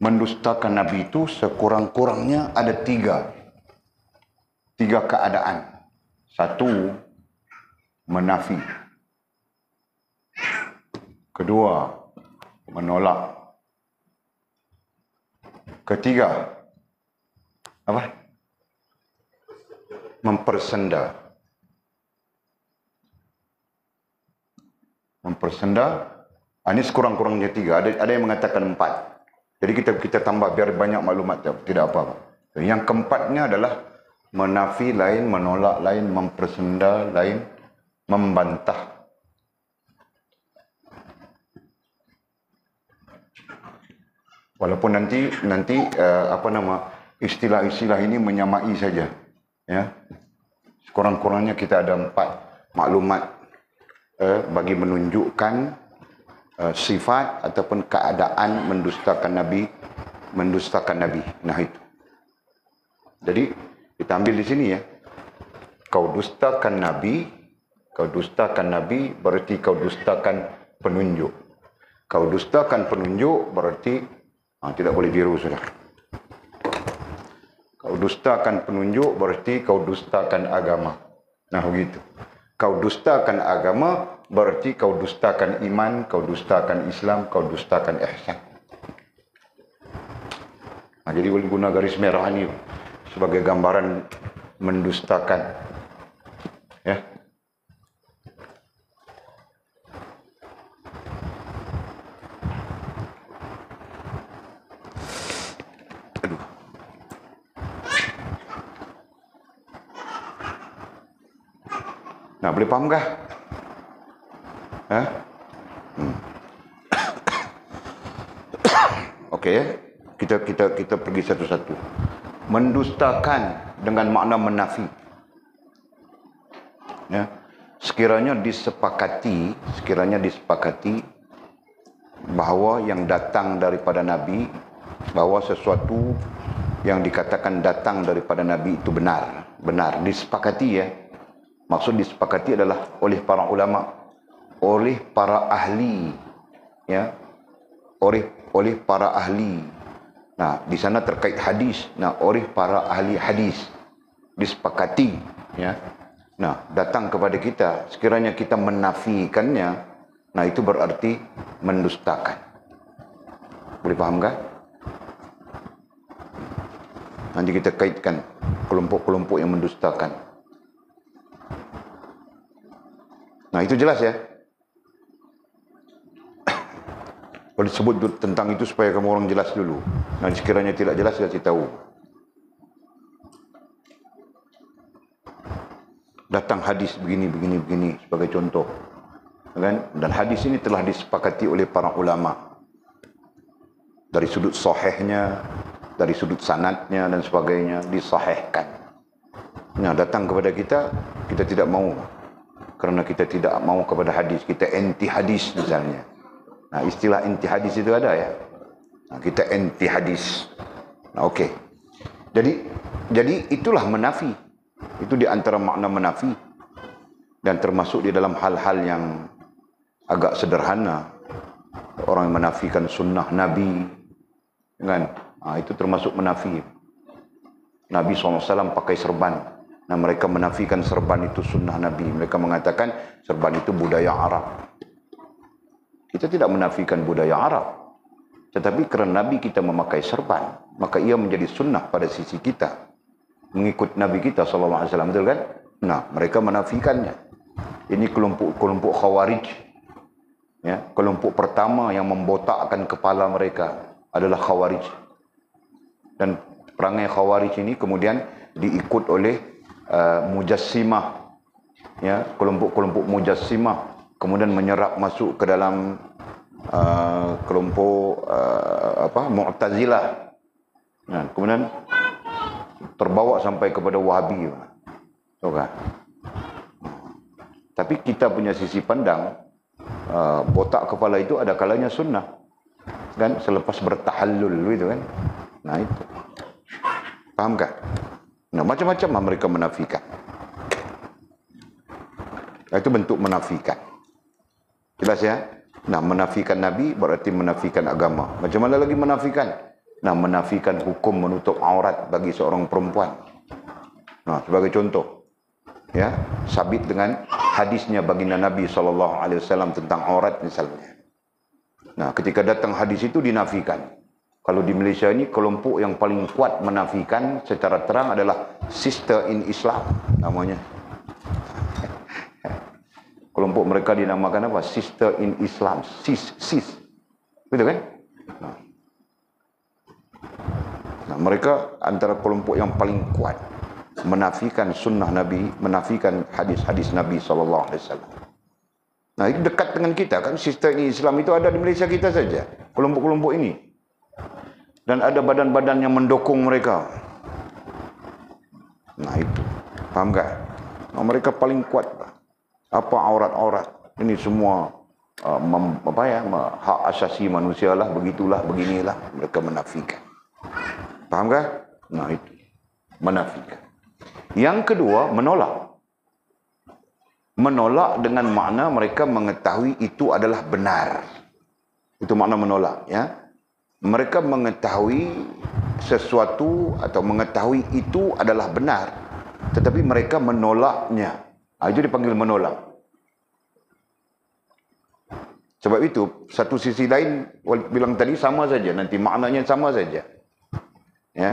mendustakan Nabi itu sekurang-kurangnya ada 3 keadaan. 1, menafi. 2, menolak. 3, apa? Mempersenda. Ini sekurang-kurangnya 3. Ada yang mengatakan 4. Jadi kita tambah biar banyak maklumat. Tidak apa-apa. Yang keempatnya adalah menafi lain, menolak lain, mempersenda lain, membantah. Walaupun nanti istilah-istilah ini menyamai saja, ya. Sekurang-kurangnya kita ada 4 maklumat bagi menunjukkan sifat ataupun keadaan mendustakan Nabi. Nah, itu. Jadi kita ambil di sini ya. kau dustakan Nabi, berarti kau dustakan penunjuk. Kau dustakan penunjuk berarti tidak boleh tiru sudah. Kau dustakan penunjuk berarti kau dustakan agama. Nah begitu. Kau dustakan agama berarti kau dustakan iman, kau dustakan Islam, kau dustakan ihsan. Nah, jadi boleh guna garis merah ini sebagai gambaran mendustakan. Ya. Aduh. Nah, boleh faham kah? Okey ya. Kita pergi satu-satu. Mendustakan dengan makna menafi. Ya. Sekiranya disepakati bahawa yang datang daripada Nabi, bahawa sesuatu yang dikatakan datang daripada Nabi itu benar, disepakati ya. Maksud disepakati adalah oleh para ulama, oleh para ahli, ya, oleh para ahli. Nah, di sana terkait hadis. Nah, oleh para ahli hadis disepakati, ya. Nah, datang kepada kita, sekiranya kita menafikannya, nah itu berarti mendustakan. Boleh faham kan? Nanti kita kaitkan kelompok-kelompok yang mendustakan. Nah, itu jelas ya. Kalau disebut tentang itu supaya kamu orang jelas dulu. Nah, sekiranya tidak jelas, saya kasih tahu. Datang hadis begini sebagai contoh. Kan? Dan hadis ini telah disepakati oleh para ulama. Dari sudut sahihnya, dari sudut sanadnya dan sebagainya disahihkan. Nah, datang kepada kita, kita tidak mau. Kerana kita tidak mau kepada hadis, kita anti hadis misalnya. Nah, istilah anti hadis itu ada ya. Nah, kita anti hadis. Nah, okey. Jadi itulah menafi. Itu di antara makna menafi. Dan termasuk di dalam hal-hal yang agak sederhana. Orang yang menafikan sunnah Nabi, kan? Nah, itu termasuk menafi. Nabi SAW pakai serban. Nah, mereka menafikan serban itu sunnah Nabi. Mereka mengatakan serban itu budaya Arab. Kita tidak menafikan budaya Arab. Tetapi kerana Nabi kita memakai serban, maka ia menjadi sunnah pada sisi kita. Mengikut Nabi kita SAW, betul kan? Nah, mereka menafikannya. Ini kelompok Khawarij. Ya, kelompok pertama yang membotakkan kepala mereka adalah Khawarij. Dan perangai Khawarij ini kemudian diikut oleh Mujassimah. Ya, kelompok-kelompok Mujassimah. Kemudian menyerap masuk ke dalam kelompok Mu'tazilah. Nah, kemudian terbawa sampai kepada Wahabi. Okay. Tapi kita punya sisi pandang, botak kepala itu ada kalanya sunnah. Kan? Selepas bertahallul gitu kan. Nah itu. Faham kan? Nah, macam-macam mereka menafikan. Itu bentuk menafikan. Jelas ya? Nah, menafikan Nabi berarti menafikan agama. Macam mana lagi menafikan? Nah, menafikan hukum menutup aurat bagi seorang perempuan. Nah, sebagai contoh, ya, sabit dengan hadisnya baginda Nabi SAW tentang aurat misalnya. Nah, ketika datang hadis itu dinafikan. Kalau di Malaysia ini kelompok yang paling kuat menafikan secara terang adalah Sister in Islam namanya. Kelompok mereka dinamakan apa? Sister in Islam. Sis. Betul kan? Nah, mereka antara kelompok yang paling kuat menafikan sunnah Nabi, menafikan hadis-hadis Nabi SAW. Nah, itu dekat dengan kita kan. Sister in Islam itu ada di Malaysia kita saja. Kelompok-kelompok ini. Dan ada badan-badan yang mendukung mereka. Nah, itu. Faham tak? Nah, mereka paling kuat. Apa aurat-aurat ini semua hak asasi manusia lah, begitulah, beginilah, mereka menafikan. Faham kan? Nah, itu menafikan. Yang kedua, menolak. Menolak dengan makna mereka mengetahui itu adalah benar. Itu makna menolak, ya. Mereka mengetahui sesuatu atau mengetahui itu adalah benar, tetapi mereka menolaknya. Itu dipanggil menolak. Sebab itu, satu sisi lain bilang tadi sama saja, nanti maknanya sama saja. Ya.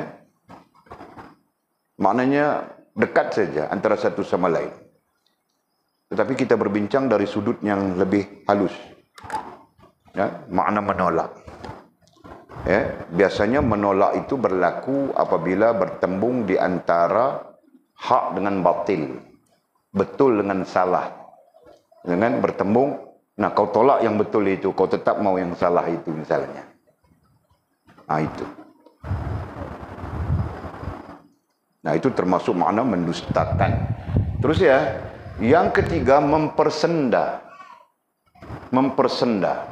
Maknanya dekat saja antara satu sama lain. Tetapi kita berbincang dari sudut yang lebih halus. Ya, makna menolak. Ya, biasanya menolak itu berlaku apabila bertembung di antara hak dengan batil, betul dengan salah. Dengan bertembung, nah kau tolak yang betul itu, kau tetap mau yang salah itu misalnya. Nah itu. Nah itu termasuk makna mendustakan. Terus ya, yang ketiga mempersenda. Mempersenda.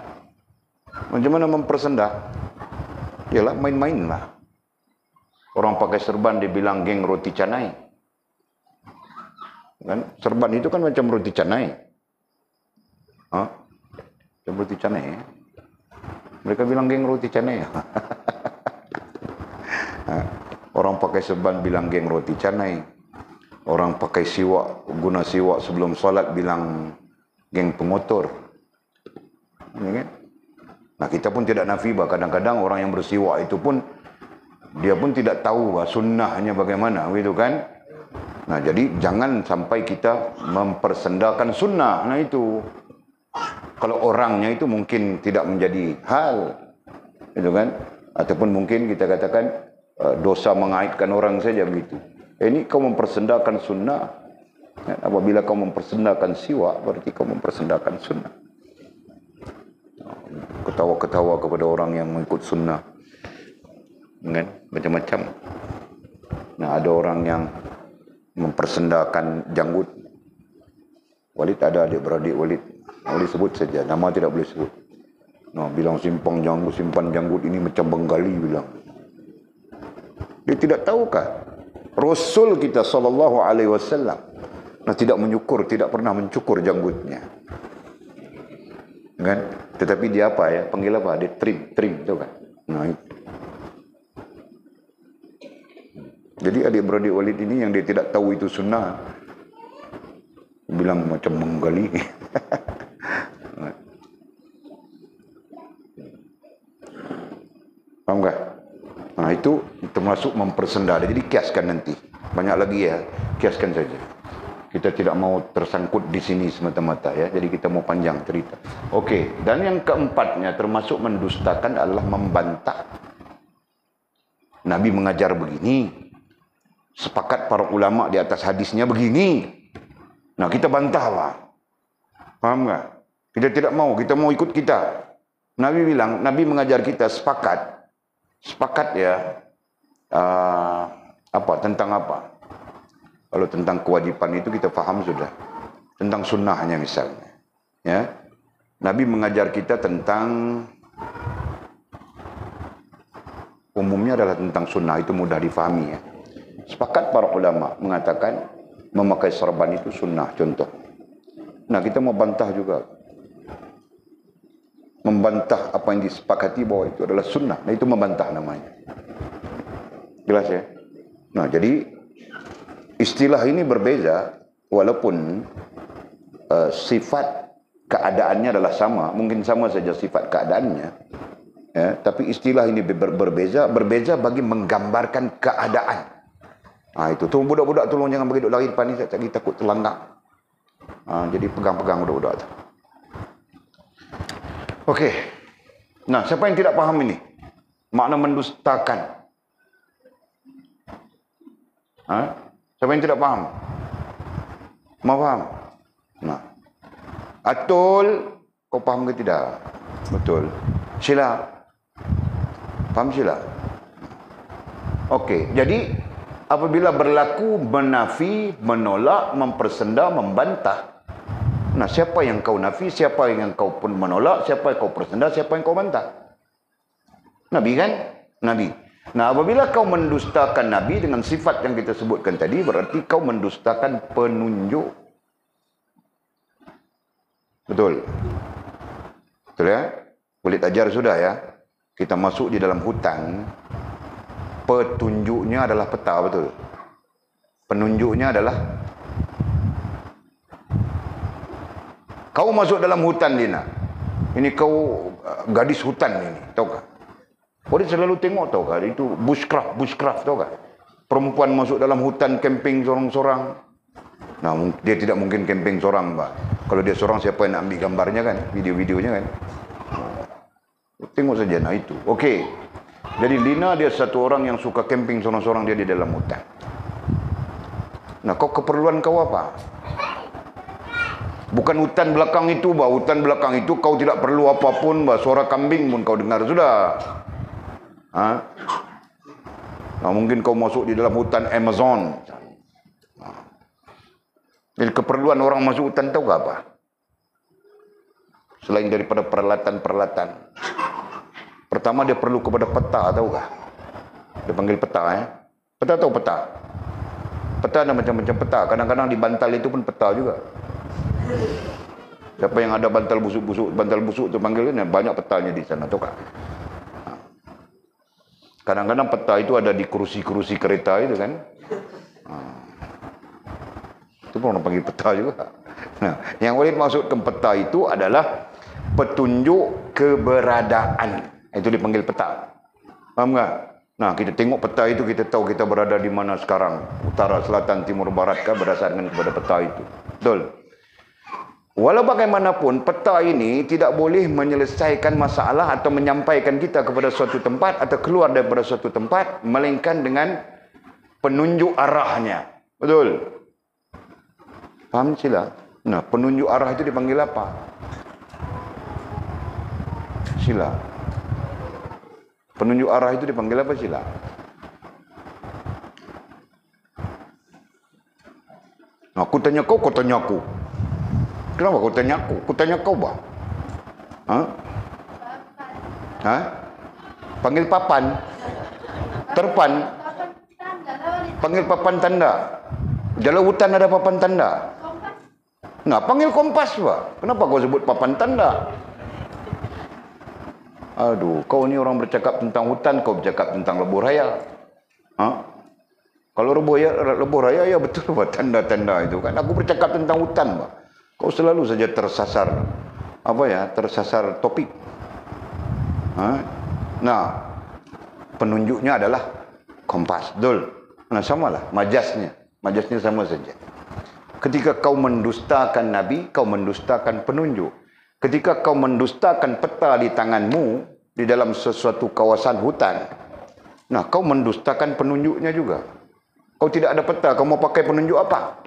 Macam mana mempersenda? Yalah main-main lah. Orang pakai serban dibilang geng roti canai. Kan? Serban itu kan macam roti canai. Macam roti canai. Mereka bilang geng roti canai. Orang pakai serban bilang geng roti canai. Orang pakai siwak, guna siwak sebelum solat bilang geng pengotor. Ya kan? Nah kita pun tidak nafi bah, kadang-kadang orang yang bersiwak itu pun dia pun tidak tahu bah, sunnahnya bagaimana, gitu kan? Nah jadi jangan sampai kita mempersendakan sunnah. Nah itu kalau orangnya itu mungkin tidak menjadi hal, gitu kan? Ataupun mungkin kita katakan dosa mengaitkan orang saja begitu. Ini kau mempersendakan sunnah. Apabila kau mempersendakan siwak, berarti kau mempersendakan sunnah. Ketawa-ketawa kepada orang yang mengikut sunnah. Kan? Macam-macam. Nah, ada orang yang mempersendakan janggut. Walid ada adik-beradik Walid. Boleh sebut saja, nama tidak boleh sebut. Nah, bilang simpan janggut ini macam Bengali bilang. Dia tidak tahukah? Rasul kita SAW tidak menyukur, tidak pernah mencukur janggutnya. Kan? Tetapi dia apa ya? Panggil apa? Dia trim tu kan. Nah, itu. Jadi adik-beradik Walid ini yang dia tidak tahu itu sunnah, bilang macam Bengali. Faham tak? Nah itu termasuk mempersenda. Jadi kiaskan nanti. Banyak lagi ya. Kiaskan saja. Kita tidak mau tersangkut di sini semata-mata ya. Jadi kita mau panjang cerita. Okey. Dan yang keempatnya termasuk mendustakan adalah membantah. Nabi mengajar begini. Sepakat para ulama di atas hadisnya begini. Nah kita bantahlah. Faham tak? Kita tidak mau. Kita mau ikut kita. Nabi bilang, Nabi mengajar kita sepakat. Sepakat ya, tentang apa? Kalau tentang kewajiban itu kita faham sudah. Tentang sunnahnya misalnya. Ya, Nabi mengajar kita tentang, umumnya adalah tentang sunnah, itu mudah difahami ya. Sepakat para ulama mengatakan memakai serban itu sunnah, contoh. Nah kita mau bantah juga. Membantah apa yang disepakati bahwa itu adalah sunnah. Nah itu membantah namanya. Jelas ya? Nah jadi istilah ini berbeza walaupun sifat keadaannya adalah sama. Mungkin sama saja sifat keadaannya. Ya, tapi istilah ini berbeza bagi menggambarkan keadaan. Nah itu. Tolong budak-budak tolong jangan bagi duduk lari depan ni. Saya takut terlanggar. Jadi pegang-pegang budak-budak tu. Okey. Nah, siapa yang tidak faham ini? Makna mendustakan. Siapa yang tidak faham? Mau faham? Nah. Atul, kau faham ke tidak? Betul. Sila. Faham sila? Okey. Jadi, apabila berlaku menafi, menolak, mempersenda, membantah, nah, siapa yang kau nafi, siapa yang kau pun menolak, siapa yang kau persenda, siapa yang kau bantah? Nabi kan? Nabi. Nah, apabila kau mendustakan Nabi dengan sifat yang kita sebutkan tadi, berarti kau mendustakan penunjuk. Betul? Betul ya? Kulit ajar sudah ya. Kita masuk di dalam hutan, petunjuknya adalah peta, betul? Penunjuknya adalah kau masuk dalam hutan, Dina. Ini kau gadis hutan ini, tahu tak? Kau selalu tengok, tahu tak? Itu bushcraft, tahu tak? Perempuan masuk dalam hutan camping sorang-sorang. Nah, dia tidak mungkin camping sorang, Pak. Kalau dia sorang, siapa yang nak ambil gambarnya kan? Video-videonya kan? Tengok saja, nah itu. Okey. Jadi Lina dia satu orang yang suka camping sorang-sorang, dia di dalam hutan. Nah, kau keperluan kau apa? Bukan hutan belakang itu, bah. Hutan belakang itu kau tidak perlu apapun, bah. Suara kambing pun kau dengar sudah. Ha? Nah, mungkin kau masuk di dalam hutan Amazon. Jadi keperluan orang masuk hutan tahu apa? Selain daripada peralatan-peralatan. Pertama dia perlu kepada peta, tahu tak? Dia panggil peta ya. Peta tahu peta? Peta ada macam-macam peta. Kadang-kadang di bantal itu pun peta juga. Siapa yang ada bantal busuk tu panggil kan, banyak petanya di sana, tahu tak? Kadang-kadang peta itu ada di kerusi-kerusi kereta itu kan. Itu pun orang panggil peta juga. Nah, yang boleh masuk ke peta itu adalah petunjuk keberadaan. Itu dipanggil peta. Faham tak? Nah, kita tengok peta itu, kita tahu kita berada di mana sekarang. Utara, selatan, timur, barat kan berdasarkan kepada peta itu. Betul? Walau bagaimanapun, peta ini tidak boleh menyelesaikan masalah atau menyampaikan kita kepada suatu tempat atau keluar daripada suatu tempat, melainkan dengan penunjuk arahnya. Betul? Faham sila? Nah, penunjuk arah itu dipanggil apa? Sila. Penunjuk arah itu dipanggil apa sila? Nah, aku tanya kau tanya aku. Kenapa kau tanya aku? Aku tanya kau, bah. Ha? Ha? Panggil papan. Terpan. Panggil papan tanda. Dalam hutan ada papan tanda. Nah, panggil kompas, bah. Kenapa kau sebut papan tanda? Aduh, kau ni orang bercakap tentang hutan, kau bercakap tentang lebuh raya. Ha? Kalau lebuh raya, ya betul, bah, tanda-tanda itu kan. Aku bercakap tentang hutan, bah. Kau selalu saja tersasar, tersasar topik. Ha? Nah, penunjuknya adalah kompas, betul. Nah, samalah, majasnya sama saja. Ketika kau mendustakan Nabi, kau mendustakan penunjuk. Ketika kau mendustakan peta di tanganmu, di dalam sesuatu kawasan hutan, nah, kau mendustakan penunjuknya juga. Kau tidak ada peta, kau mau pakai penunjuk apa?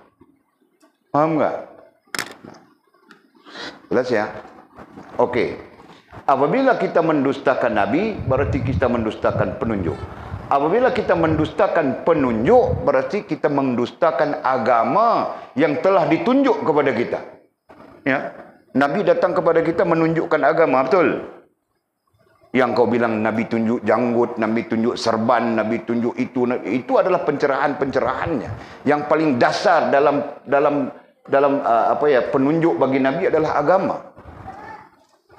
Faham tak? Jelas ya? Okey. Apabila kita mendustakan Nabi, berarti kita mendustakan penunjuk. Apabila kita mendustakan penunjuk, berarti kita mendustakan agama yang telah ditunjuk kepada kita. Ya, Nabi datang kepada kita menunjukkan agama, betul? Yang kau bilang Nabi tunjuk janggut, Nabi tunjuk serban, Nabi tunjuk itu adalah pencerahan-pencerahannya. Yang paling dasar dalam penunjuk bagi Nabi adalah agama.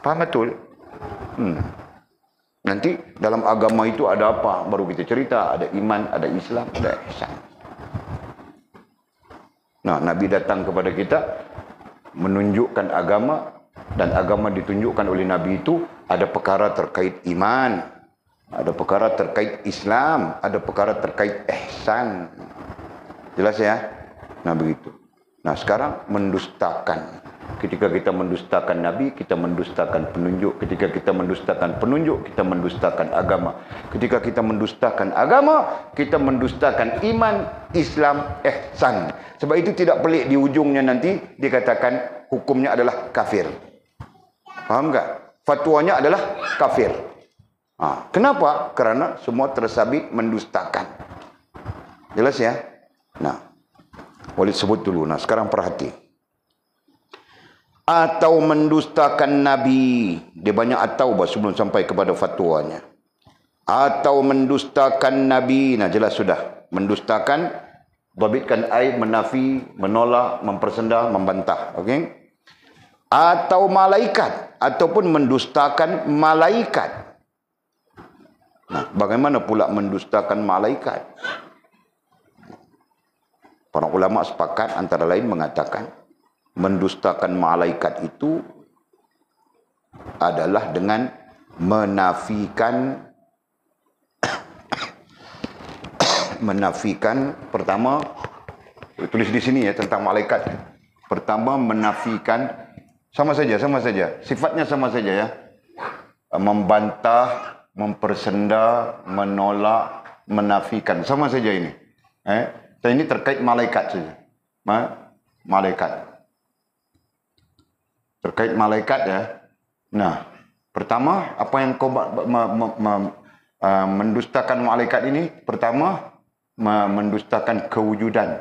Faham betul? Nanti dalam agama itu ada apa? Baru kita cerita. Ada iman, ada Islam, ada ihsan. Nah, Nabi datang kepada kita menunjukkan agama, dan agama ditunjukkan oleh Nabi itu ada perkara terkait iman, ada perkara terkait Islam, ada perkara terkait ihsan. Jelas ya? Nah, begitu. Nah, sekarang mendustakan. Ketika kita mendustakan Nabi, kita mendustakan penunjuk. Ketika kita mendustakan penunjuk, kita mendustakan agama. Ketika kita mendustakan agama, kita mendustakan iman, Islam, ihsan. Sebab itu tidak pelik di ujungnya nanti dikatakan hukumnya adalah kafir. Faham tak? Fatwanya adalah kafir. Kenapa? Kerana semua tersabit mendustakan. Jelas ya? Nah, boleh sebut dulu. Nah, sekarang perhati. Atau mendustakan Nabi. Dia banyak atau sebelum sampai kepada fatwanya. Atau mendustakan Nabi. Nah, jelas sudah. Mendustakan, babitkan aib, menafi, menolak, mempersendah, membantah. Okey? atau malaikat, ataupun mendustakan malaikat. Nah, bagaimana pula mendustakan malaikat? Para ulama sepakat antara lain mengatakan mendustakan malaikat itu adalah dengan menafikan pertama, tulis di sini ya tentang malaikat. Pertama, menafikan sama saja, sifatnya sama saja ya. Membantah, mempersenda, menolak, menafikan, sama saja ini. Ini terkait malaikat saja. Malaikat. Terkait malaikat ya. Nah, pertama, apa yang kau mendustakan malaikat ini? Pertama, mendustakan kewujudan.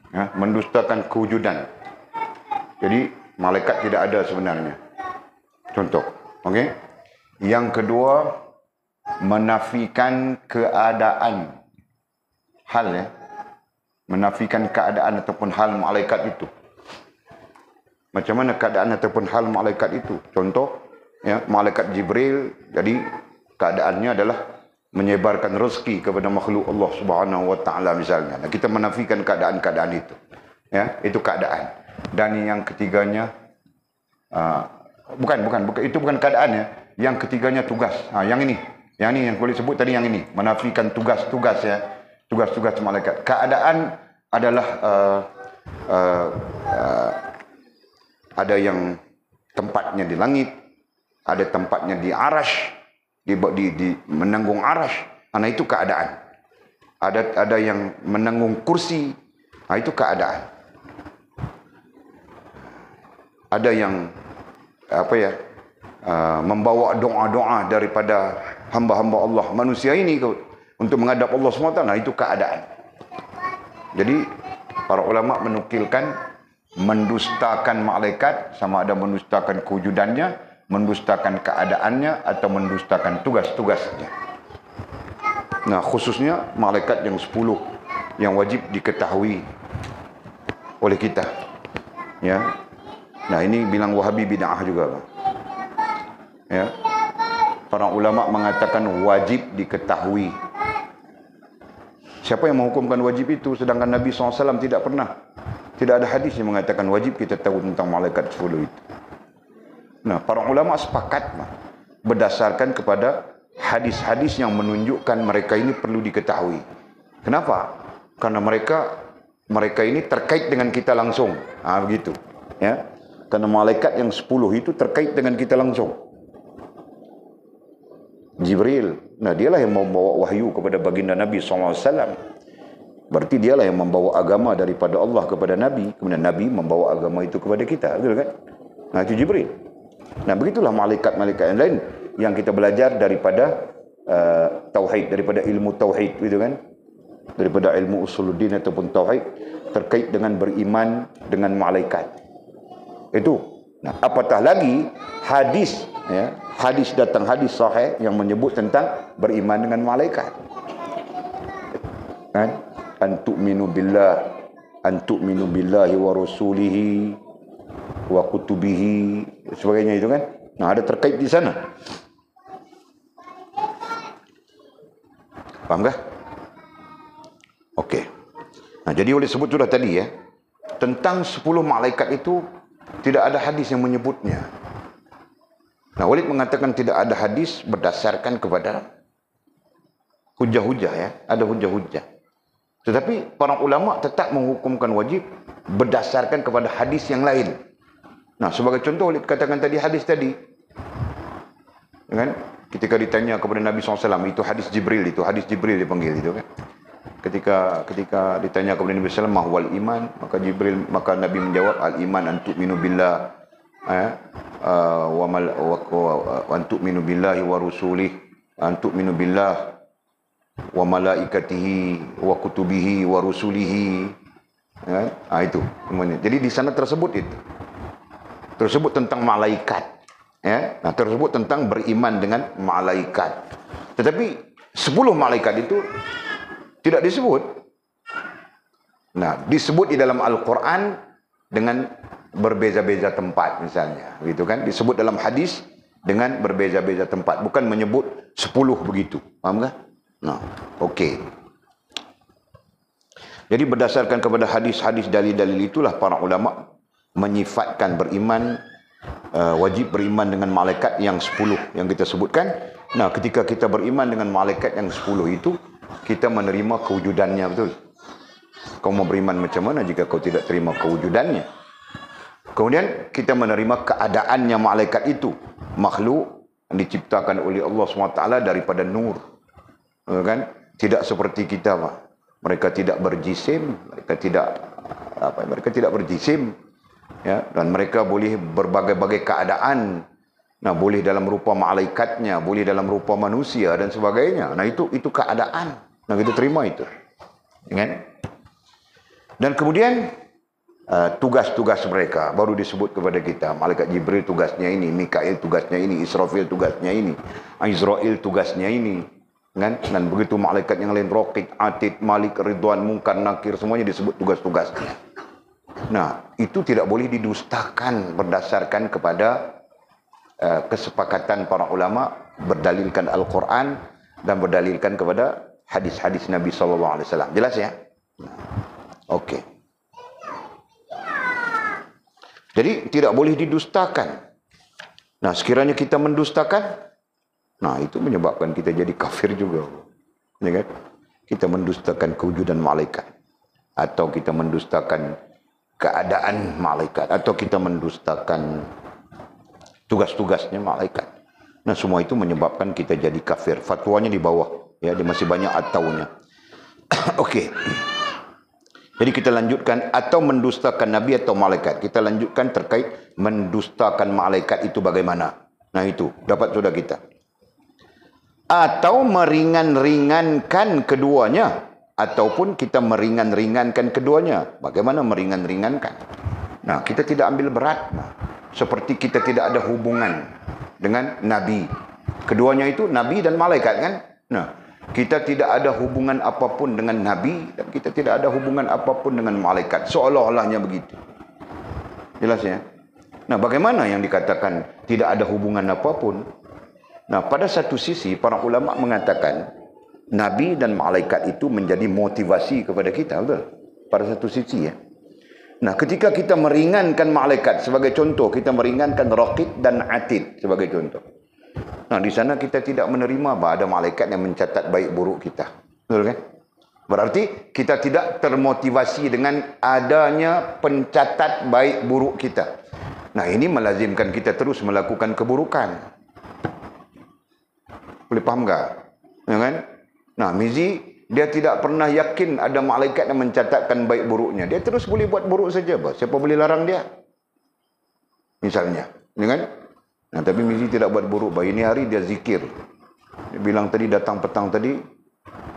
Ya, mendustakan kewujudan. Jadi, malaikat tidak ada sebenarnya. Contoh. Okey. Yang kedua, menafikan keadaan. Hal ya. Menafikan keadaan ataupun hal malaikat itu. Macam mana keadaan ataupun hal malaikat itu? Contoh, ya, malaikat Jibril, jadi keadaannya adalah menyebarkan rezeki kepada makhluk Allah Subhanahu wa taala misalnya. Nah, kita menafikan keadaan-keadaan itu. Ya, itu keadaan. Dan yang ketiganya bukan itu bukan keadaannya. Yang ketiganya tugas. Yang ini yang boleh sebut tadi yang ini, menafikan tugas-tugas ya. Tugas-tugas malaikat. Keadaan adalah ada yang tempatnya di langit, ada tempatnya di arash, di menanggung arash. Nah, itu keadaan. Ada yang menanggung kursi. Nah, itu keadaan. Ada yang membawa doa-doa daripada hamba-hamba Allah manusia ini untuk menghadap Allah SWT. Nah, itu keadaan. Jadi para ulama menukilkan mendustakan malaikat sama ada mendustakan kewujudannya, mendustakan keadaannya, atau mendustakan tugas-tugasnya. Nah, khususnya malaikat yang 10 yang wajib diketahui oleh kita. Ya. Nah, ini bilang Wahabi bid'ah juga, Bang. Ya. Para ulama mengatakan wajib diketahui. Siapa yang menghukumkan wajib itu? Sedangkan Nabi SAW tidak pernah. Tidak ada hadis yang mengatakan wajib kita tahu tentang malaikat 10 itu. Nah, para ulama sepakat berdasarkan kepada hadis-hadis yang menunjukkan mereka ini perlu diketahui. Kenapa? Karena mereka ini terkait dengan kita langsung. Begitu. Ya. Karena malaikat yang 10 itu terkait dengan kita langsung. Jibril, nah dialah yang membawa wahyu kepada baginda Nabi SAW. Berarti dialah yang membawa agama daripada Allah kepada Nabi. Kemudian Nabi membawa agama itu kepada kita. Betul kan? Nah, itu Jibril. Nah, begitulah malaikat-malaikat yang lain yang kita belajar daripada tauhid, daripada ilmu tauhid, gitu kan? Daripada ilmu usuluddin ataupun tauhid terkait dengan beriman dengan malaikat. Itu. Nah, apatah lagi hadis, ya, hadis sahih yang menyebut tentang beriman dengan malaikat. Kan? Antu'minu billahi wa rasulihi wa kutubihi, sebagainya itu kan. Nah, ada terkait di sana. Paham kah? Okey. Nah, jadi oleh sebut sudah tadi ya, tentang 10 malaikat itu tidak ada hadis yang menyebutnya. Nah, Walid mengatakan tidak ada hadis berdasarkan kepada hujah-hujah ya, ada hujah-hujah. Tetapi para ulama tetap menghukumkan wajib berdasarkan kepada hadis yang lain. Nah, sebagai contoh Walid katakan tadi hadis tadi. Kan? Ketika ditanya kepada Nabi SAW, itu hadis Jibril dipanggil itu kan. Ketika ditanya kepada Nabi SAW, mahwal iman, maka Nabi menjawab, al-iman antu'minu billah wa antu'minu billahi wa rusulih, antu'minu billah wa malaikatihi wa kutubihi wa rusulihi. Itu semuanya. Jadi di sana tersebut tentang malaikat. Ya, nah, tersebut tentang beriman dengan malaikat. Tetapi 10 malaikat itu tidak disebut. Nah, disebut di dalam Al-Quran dengan berbeza-beza tempat misalnya, gitu kan? Disebut dalam hadis dengan berbeza-beza tempat, bukan menyebut 10 begitu. Faham tak? Nah, okey. Jadi berdasarkan kepada hadis-hadis, dalil-dalil itulah para ulama menyifatkan beriman, wajib beriman dengan malaikat yang 10 yang kita sebutkan. Nah, ketika kita beriman dengan malaikat yang 10 itu, kita menerima kewujudannya, betul. Kau mau beriman macam mana jika kau tidak terima kewujudannya? Kemudian kita menerima keadaannya malaikat itu, makhluk yang diciptakan oleh Allah SWT daripada nur, kan? Tidak seperti kita, Pak. Mereka tidak berjisim, mereka tidak berjisim, ya, dan mereka boleh berbagai-bagai keadaan. Nah, boleh dalam rupa malaikatnya, boleh dalam rupa manusia dan sebagainya. Nah, itu keadaan. Nah, kita terima itu, kan? Dan kemudian tugas-tugas mereka baru disebut kepada kita. Malaikat Jibril tugasnya ini, Mikail tugasnya ini, Israfil tugasnya ini, Izrail tugasnya ini, kan? Dan begitu malaikat yang lain, Raqib, Atid, Malik, Ridwan, Munkar, Nakir, semuanya disebut tugas-tugasnya. Nah, itu tidak boleh didustakan berdasarkan kepada kesepakatan para ulama, berdalilkan Al-Quran dan berdalilkan kepada hadis-hadis Nabi SAW. Jelas ya? Okey. Jadi tidak boleh didustakan. Nah, sekiranya kita mendustakan, nah itu menyebabkan kita jadi kafir juga, ya kan? Kita mendustakan kewujudan malaikat, atau kita mendustakan keadaan malaikat, atau kita mendustakan tugas-tugasnya malaikat. Nah, semua itu menyebabkan kita jadi kafir. Fatwanya di bawah, ya, dia masih banyak ataunya. Okey. Jadi kita lanjutkan, atau mendustakan Nabi atau malaikat. Kita lanjutkan terkait mendustakan malaikat itu bagaimana. Nah, itu dapat sudah kita. Atau meringan-ringankan keduanya, ataupun kita meringan-ringankan keduanya. Bagaimana meringan-ringankan? Nah, kita tidak ambil berat. Nah, seperti kita tidak ada hubungan dengan Nabi. Keduanya itu Nabi dan malaikat, kan? Nah, kita tidak ada hubungan apapun dengan Nabi, dan kita tidak ada hubungan apapun dengan malaikat. Seolah-olahnya begitu. Jelas ya? Nah, bagaimana yang dikatakan tidak ada hubungan apapun? Nah, pada satu sisi, para ulama mengatakan Nabi dan malaikat itu menjadi motivasi kepada kita, betul? Pada satu sisi, ya. Nah, ketika kita meringankan malaikat, sebagai contoh, kita meringankan Raqib dan Atid sebagai contoh. Nah, di sana kita tidak menerima bahwa ada malaikat yang mencatat baik buruk kita. Betul kan? Berarti kita tidak termotivasi dengan adanya pencatat baik buruk kita. Nah, ini melazimkan kita terus melakukan keburukan. Boleh faham tak? Ya kan? Nah, Mizi, dia tidak pernah yakin ada malaikat yang mencatatkan baik buruknya. Dia terus boleh buat buruk saja, bah. Siapa boleh larang dia? Misalnya, ya kan? Nah, tapi Mizi tidak buat buruk, bah. Ini hari dia zikir. Dia bilang tadi, datang petang tadi,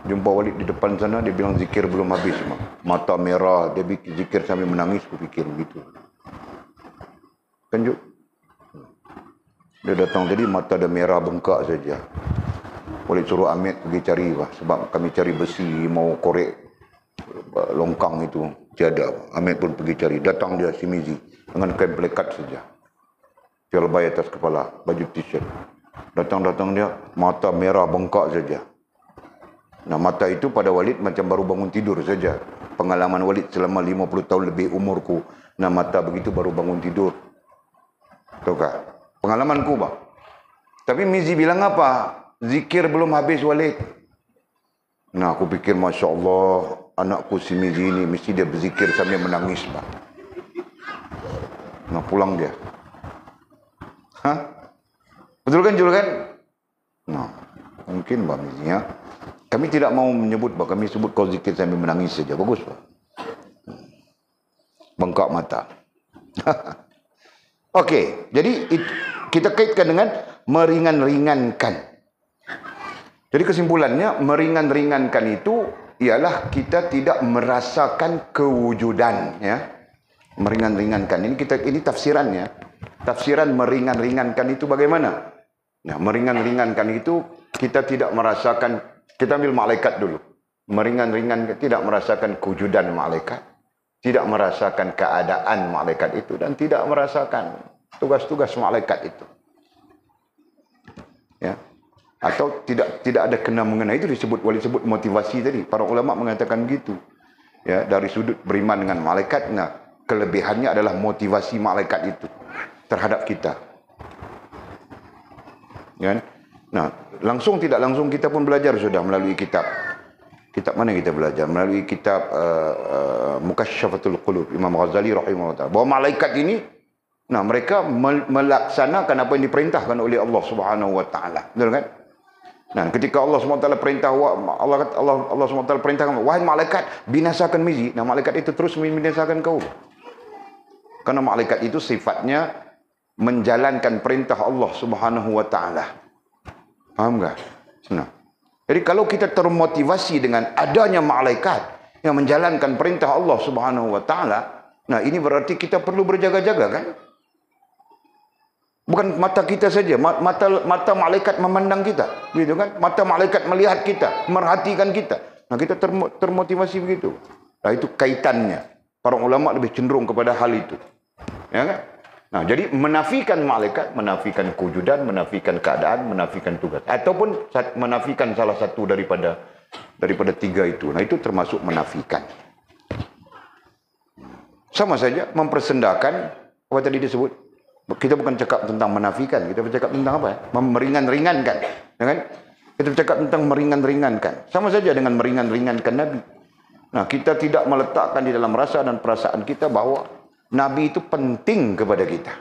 jumpa Walid di depan sana, dia bilang zikir belum habis, bah. Mata merah, dia zikir sambil menangis, aku fikir begitu. Kan, Juk? Dia datang tadi, mata dia merah bengkak saja. Boleh suruh Ahmed pergi cari, bah. Sebab kami cari besi, mau korek longkang itu, tiada. Ahmed pun pergi cari. Datang dia, si Mizi, dengan kain pelekat saja. Dia lebay atas kepala, baju t-shirt. Datang-datang dia, mata merah bengkak saja. Nah, mata itu pada Walid macam baru bangun tidur saja. Pengalaman Walid selama 50 tahun lebih umurku. Nah, mata begitu baru bangun tidur. Tahu tak? Pengalamanku, bang. Tapi Mizi bilang apa? Zikir belum habis, Walid. Nah, aku fikir, Masya Allah, anakku si Mizi ini, mesti dia berzikir sambil menangis, bang. Nah, pulang dia. Hah? Betul kan, Jul, kan? Nah, mungkin, bang Mizi, ya. Kami tidak mau menyebut, bang. Kami sebut kau zikir sambil menangis saja. Bagus, bang. Bengkak mata. Okey, jadi kita kaitkan dengan meringan-ringankan. Jadi kesimpulannya, meringan-ringankan itu ialah kita tidak merasakan kewujudan, ya. Meringan-ringankan ini tafsirannya. Tafsiran meringan-ringankan itu bagaimana? Nah, meringan-ringankan itu kita tidak merasakan, kita ambil malaikat dulu. Meringan-ringankan, tidak merasakan kewujudan malaikat. tidak merasakan keadaan malaikat itu dan tidak merasakan tugas-tugas malaikat itu. Ya. Atau tidak ada kena mengenai itu disebut motivasi tadi. Para ulama mengatakan gitu. Ya, dari sudut beriman dengan malaikat, nah kelebihannya adalah motivasi malaikat itu terhadap kita. Ya. Nah, langsung tidak langsung kita pun belajar sudah melalui kitab. Kitab mana kita belajar? Melalui kitab Mukasyshafatul Qulub Imam Ghazali rahimahullah ta'ala. Bahawa malaikat ini, nah mereka melaksanakan apa yang diperintahkan oleh Allah Subhanahu wa taala. Betul kan? Nah, ketika Allah SWT perintah, Allah SWT perintahkan, wahai malaikat, binasakan Mizi. Nah, malaikat itu terus membinasakan kau. Karena malaikat itu sifatnya menjalankan perintah Allah Subhanahu wa taala. Paham tak? Nah, jadi kalau kita termotivasi dengan adanya malaikat yang menjalankan perintah Allah Subhanahu wa taala, nah ini berarti kita perlu berjaga-jaga kan? Bukan mata kita saja, mata malaikat memandang kita, gitu kan? Mata malaikat melihat kita, merhatikan kita. Nah, kita termotivasi begitu. Nah, itu kaitannya. Para ulama lebih cenderung kepada hal itu. Ya kan? Nah, jadi menafikan malaikat, menafikan kewujudan, menafikan keadaan, menafikan tugas, ataupun menafikan salah satu daripada tiga itu. Nah, itu termasuk menafikan. Sama saja mempersendakan apa tadi disebut. Kita bukan cakap tentang menafikan, kita bercakap tentang apa? Meringan-ringankan, ya kan? Kita bercakap tentang meringan-ringankan. Sama saja dengan meringan-ringankan Nabi. Nah, kita tidak meletakkan di dalam rasa dan perasaan kita bahawa Nabi itu penting kepada kita.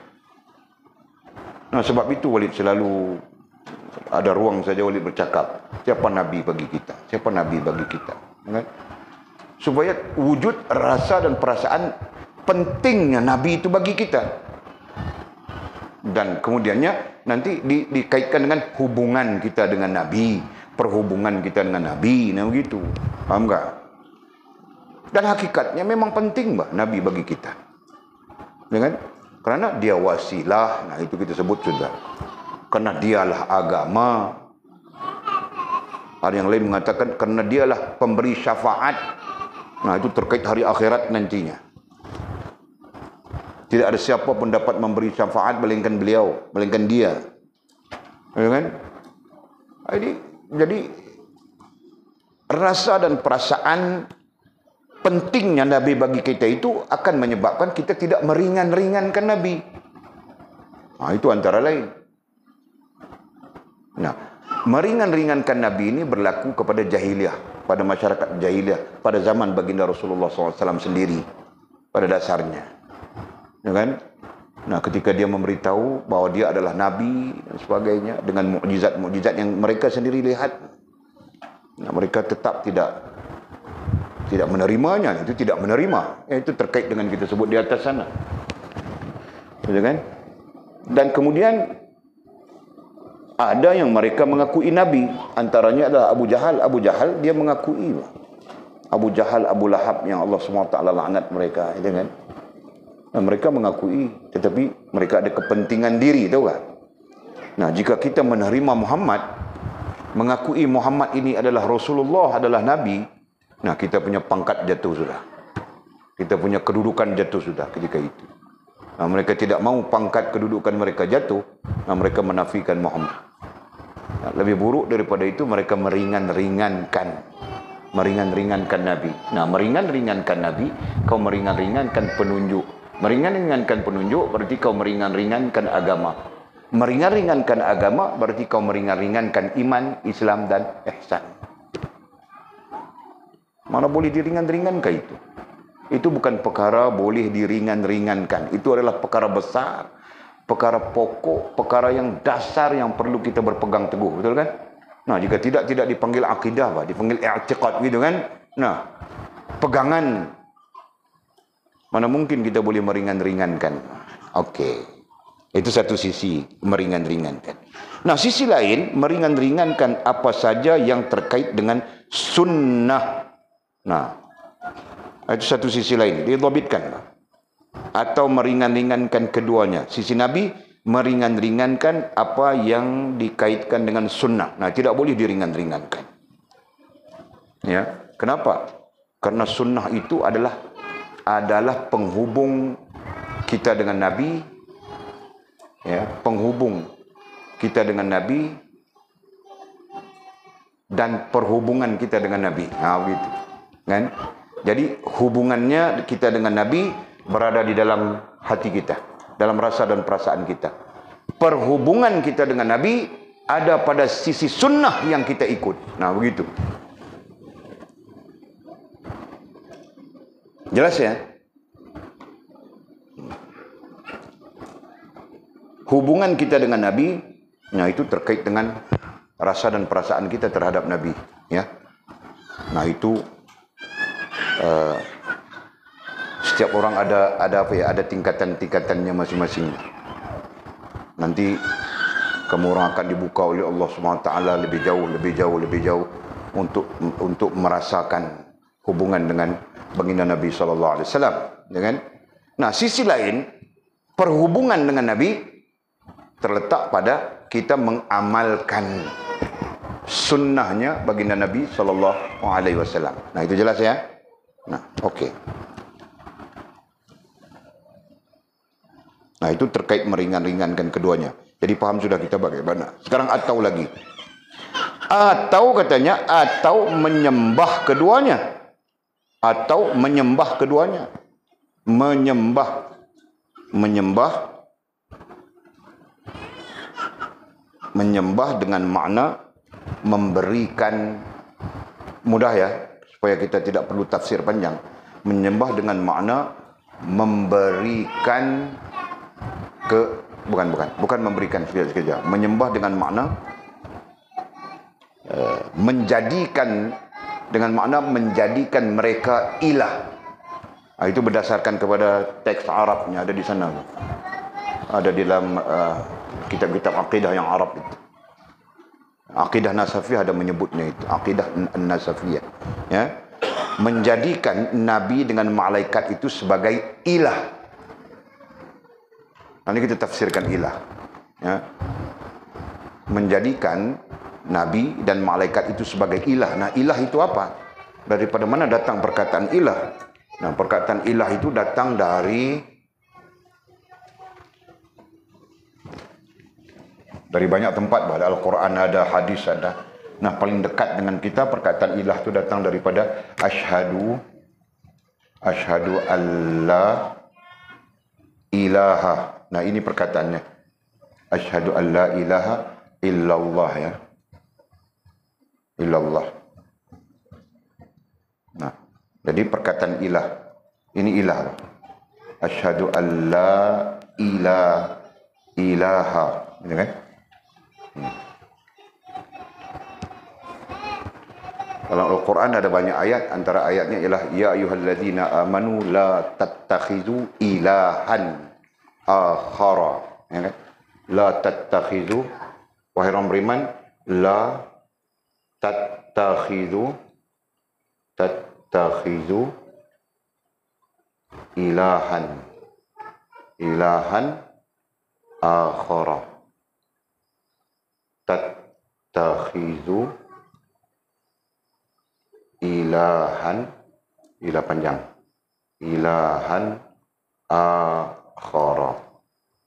Nah, sebab itu Walid selalu ada ruang saja Walid bercakap, siapa Nabi bagi kita? Siapa Nabi bagi kita? Ya kan? Supaya wujud rasa dan perasaan pentingnya Nabi itu bagi kita. Dan kemudiannya nanti dikaitkan dengan hubungan kita dengan Nabi, perhubungan kita dengan Nabi, nah begitu. Paham tak? Dan hakikatnya memang penting Nabi bagi kita. Ya kan? Karena dia wasilah, nah itu kita sebut sudah. Karena dialah agama. Ada yang lain mengatakan karena dialah pemberi syafaat. Nah itu terkait hari akhirat nantinya. Tidak ada siapa pun dapat memberi syafaat melainkan beliau, melainkan dia. Ya kan? Jadi rasa dan perasaan pentingnya Nabi bagi kita itu akan menyebabkan kita tidak meringan-ringankan Nabi. Nah, itu antara lain. Nah, meringan-ringankan Nabi ini berlaku kepada jahiliyah, pada masyarakat jahiliyah, pada zaman baginda Rasulullah SAW sendiri, pada dasarnya. Ya kan? Nah, ketika dia memberitahu bahawa dia adalah Nabi dan sebagainya dengan mukjizat-mukjizat yang mereka sendiri lihat, nah, mereka tetap tidak menerimanya. Itu tidak menerima. Itu terkait dengan kita sebut di atas sana. Ya kan? Dan kemudian ada yang mereka mengakui Nabi. Antaranya adalah Abu Jahal. Abu Jahal dia mengakui. Abu Jahal, Abu Lahab yang Allah SWT laknat mereka. Ya kan? Nah, mereka mengakui, tetapi mereka ada kepentingan diri, tahu tak? Nah, jika kita menerima Muhammad, mengakui Muhammad ini adalah Rasulullah, adalah Nabi, nah kita punya pangkat jatuh sudah. Kita punya kedudukan jatuh sudah ketika itu. Nah, mereka tidak mau pangkat kedudukan mereka jatuh, nah mereka menafikan Muhammad. Nah, lebih buruk daripada itu, mereka meringan-ringankan Nabi. Nah, meringan-ringankan Nabi, kau meringan-ringankan penunjuk. Meringan-ringankan penunjuk berarti kau meringan-ringankan agama. Meringan-ringankan agama berarti kau meringan-ringankan iman, Islam dan ihsan. Mana boleh diringan-ringankan itu? Itu bukan perkara boleh diringan-ringankan. Itu adalah perkara besar, perkara pokok, perkara yang dasar yang perlu kita berpegang teguh, betul kan? Nah, jika tidak dipanggil akidah, dipanggil i'tiqad gitu kan? Nah, pegangan. Mana mungkin kita boleh meringan-ringankan. Okey. Itu satu sisi, meringan-ringankan. Nah, sisi lain, meringan-ringankan apa saja yang terkait dengan sunnah. Nah, itu satu sisi lain. Didhabitkan. Atau meringan-ringankan keduanya. Sisi Nabi, meringan-ringankan apa yang dikaitkan dengan sunnah. Nah, tidak boleh diringan-ringankan. Ya, kenapa? Karena sunnah itu adalah adalah penghubung kita dengan Nabi, ya, penghubung kita dengan Nabi dan perhubungan kita dengan Nabi. Begitu. Kan? Jadi hubungannya kita dengan Nabi berada di dalam hati kita, dalam rasa dan perasaan kita. Perhubungan kita dengan Nabi ada pada sisi sunnah yang kita ikut. Begitu. Jelas ya? Hubungan kita dengan Nabi, itu terkait dengan rasa dan perasaan kita terhadap Nabi, ya. Itu setiap orang ada tingkatan-tingkatannya masing-masing. Nanti kamu orang akan dibuka oleh Allah SWT lebih jauh untuk merasakan hubungan dengan baginda Nabi SAW, ya kan? Sisi lain, perhubungan dengan Nabi terletak pada kita mengamalkan sunnahnya baginda Nabi SAW. Itu jelas ya? Okey. Itu terkait meringan-ringankan keduanya. Jadi paham sudah kita bagaimana. Sekarang atau lagi. Atau katanya, atau menyembah keduanya. Atau menyembah keduanya. Menyembah dengan makna memberikan, mudah ya, supaya kita tidak perlu tafsir panjang. Menyembah dengan makna memberikan bukan memberikan sekejap. Menyembah dengan makna menjadikan, dengan makna menjadikan mereka ilah. Itu berdasarkan kepada teks Arabnya, ada di sana. Ada di dalam kitab-kitab akidah yang Arab itu. Akidah Nasafiyah ada menyebutnya itu. Akidah Nasafiyah. Ya. Menjadikan Nabi dengan malaikat itu sebagai ilah. Nanti kita tafsirkan ilah. Ya. Menjadikan Nabi dan malaikat itu sebagai ilah. Ilah itu apa? Daripada mana datang perkataan ilah? Perkataan ilah itu datang dari banyak tempat. Ada Al-Quran, ada hadis, ada. Paling dekat dengan kita perkataan ilah itu datang daripada asyhadu alla ilaha. Ini perkataannya. Asyhadu alla ilaha illallah, ya. Illallah. Jadi perkataan ilah. Ini ilah. Asyhadu alla ilaha. Ini kan? Dalam Al-Quran ada banyak ayat. Antara ayatnya ialah ya ayyuhalladzina amanu la tattakhizu ilahan akhara. Ya kan? La tattakhizu, wahai orang beriman, la tattakhizu ilahan akhara. Tattakhizu ilahan, ilah panjang, ilahan akhara.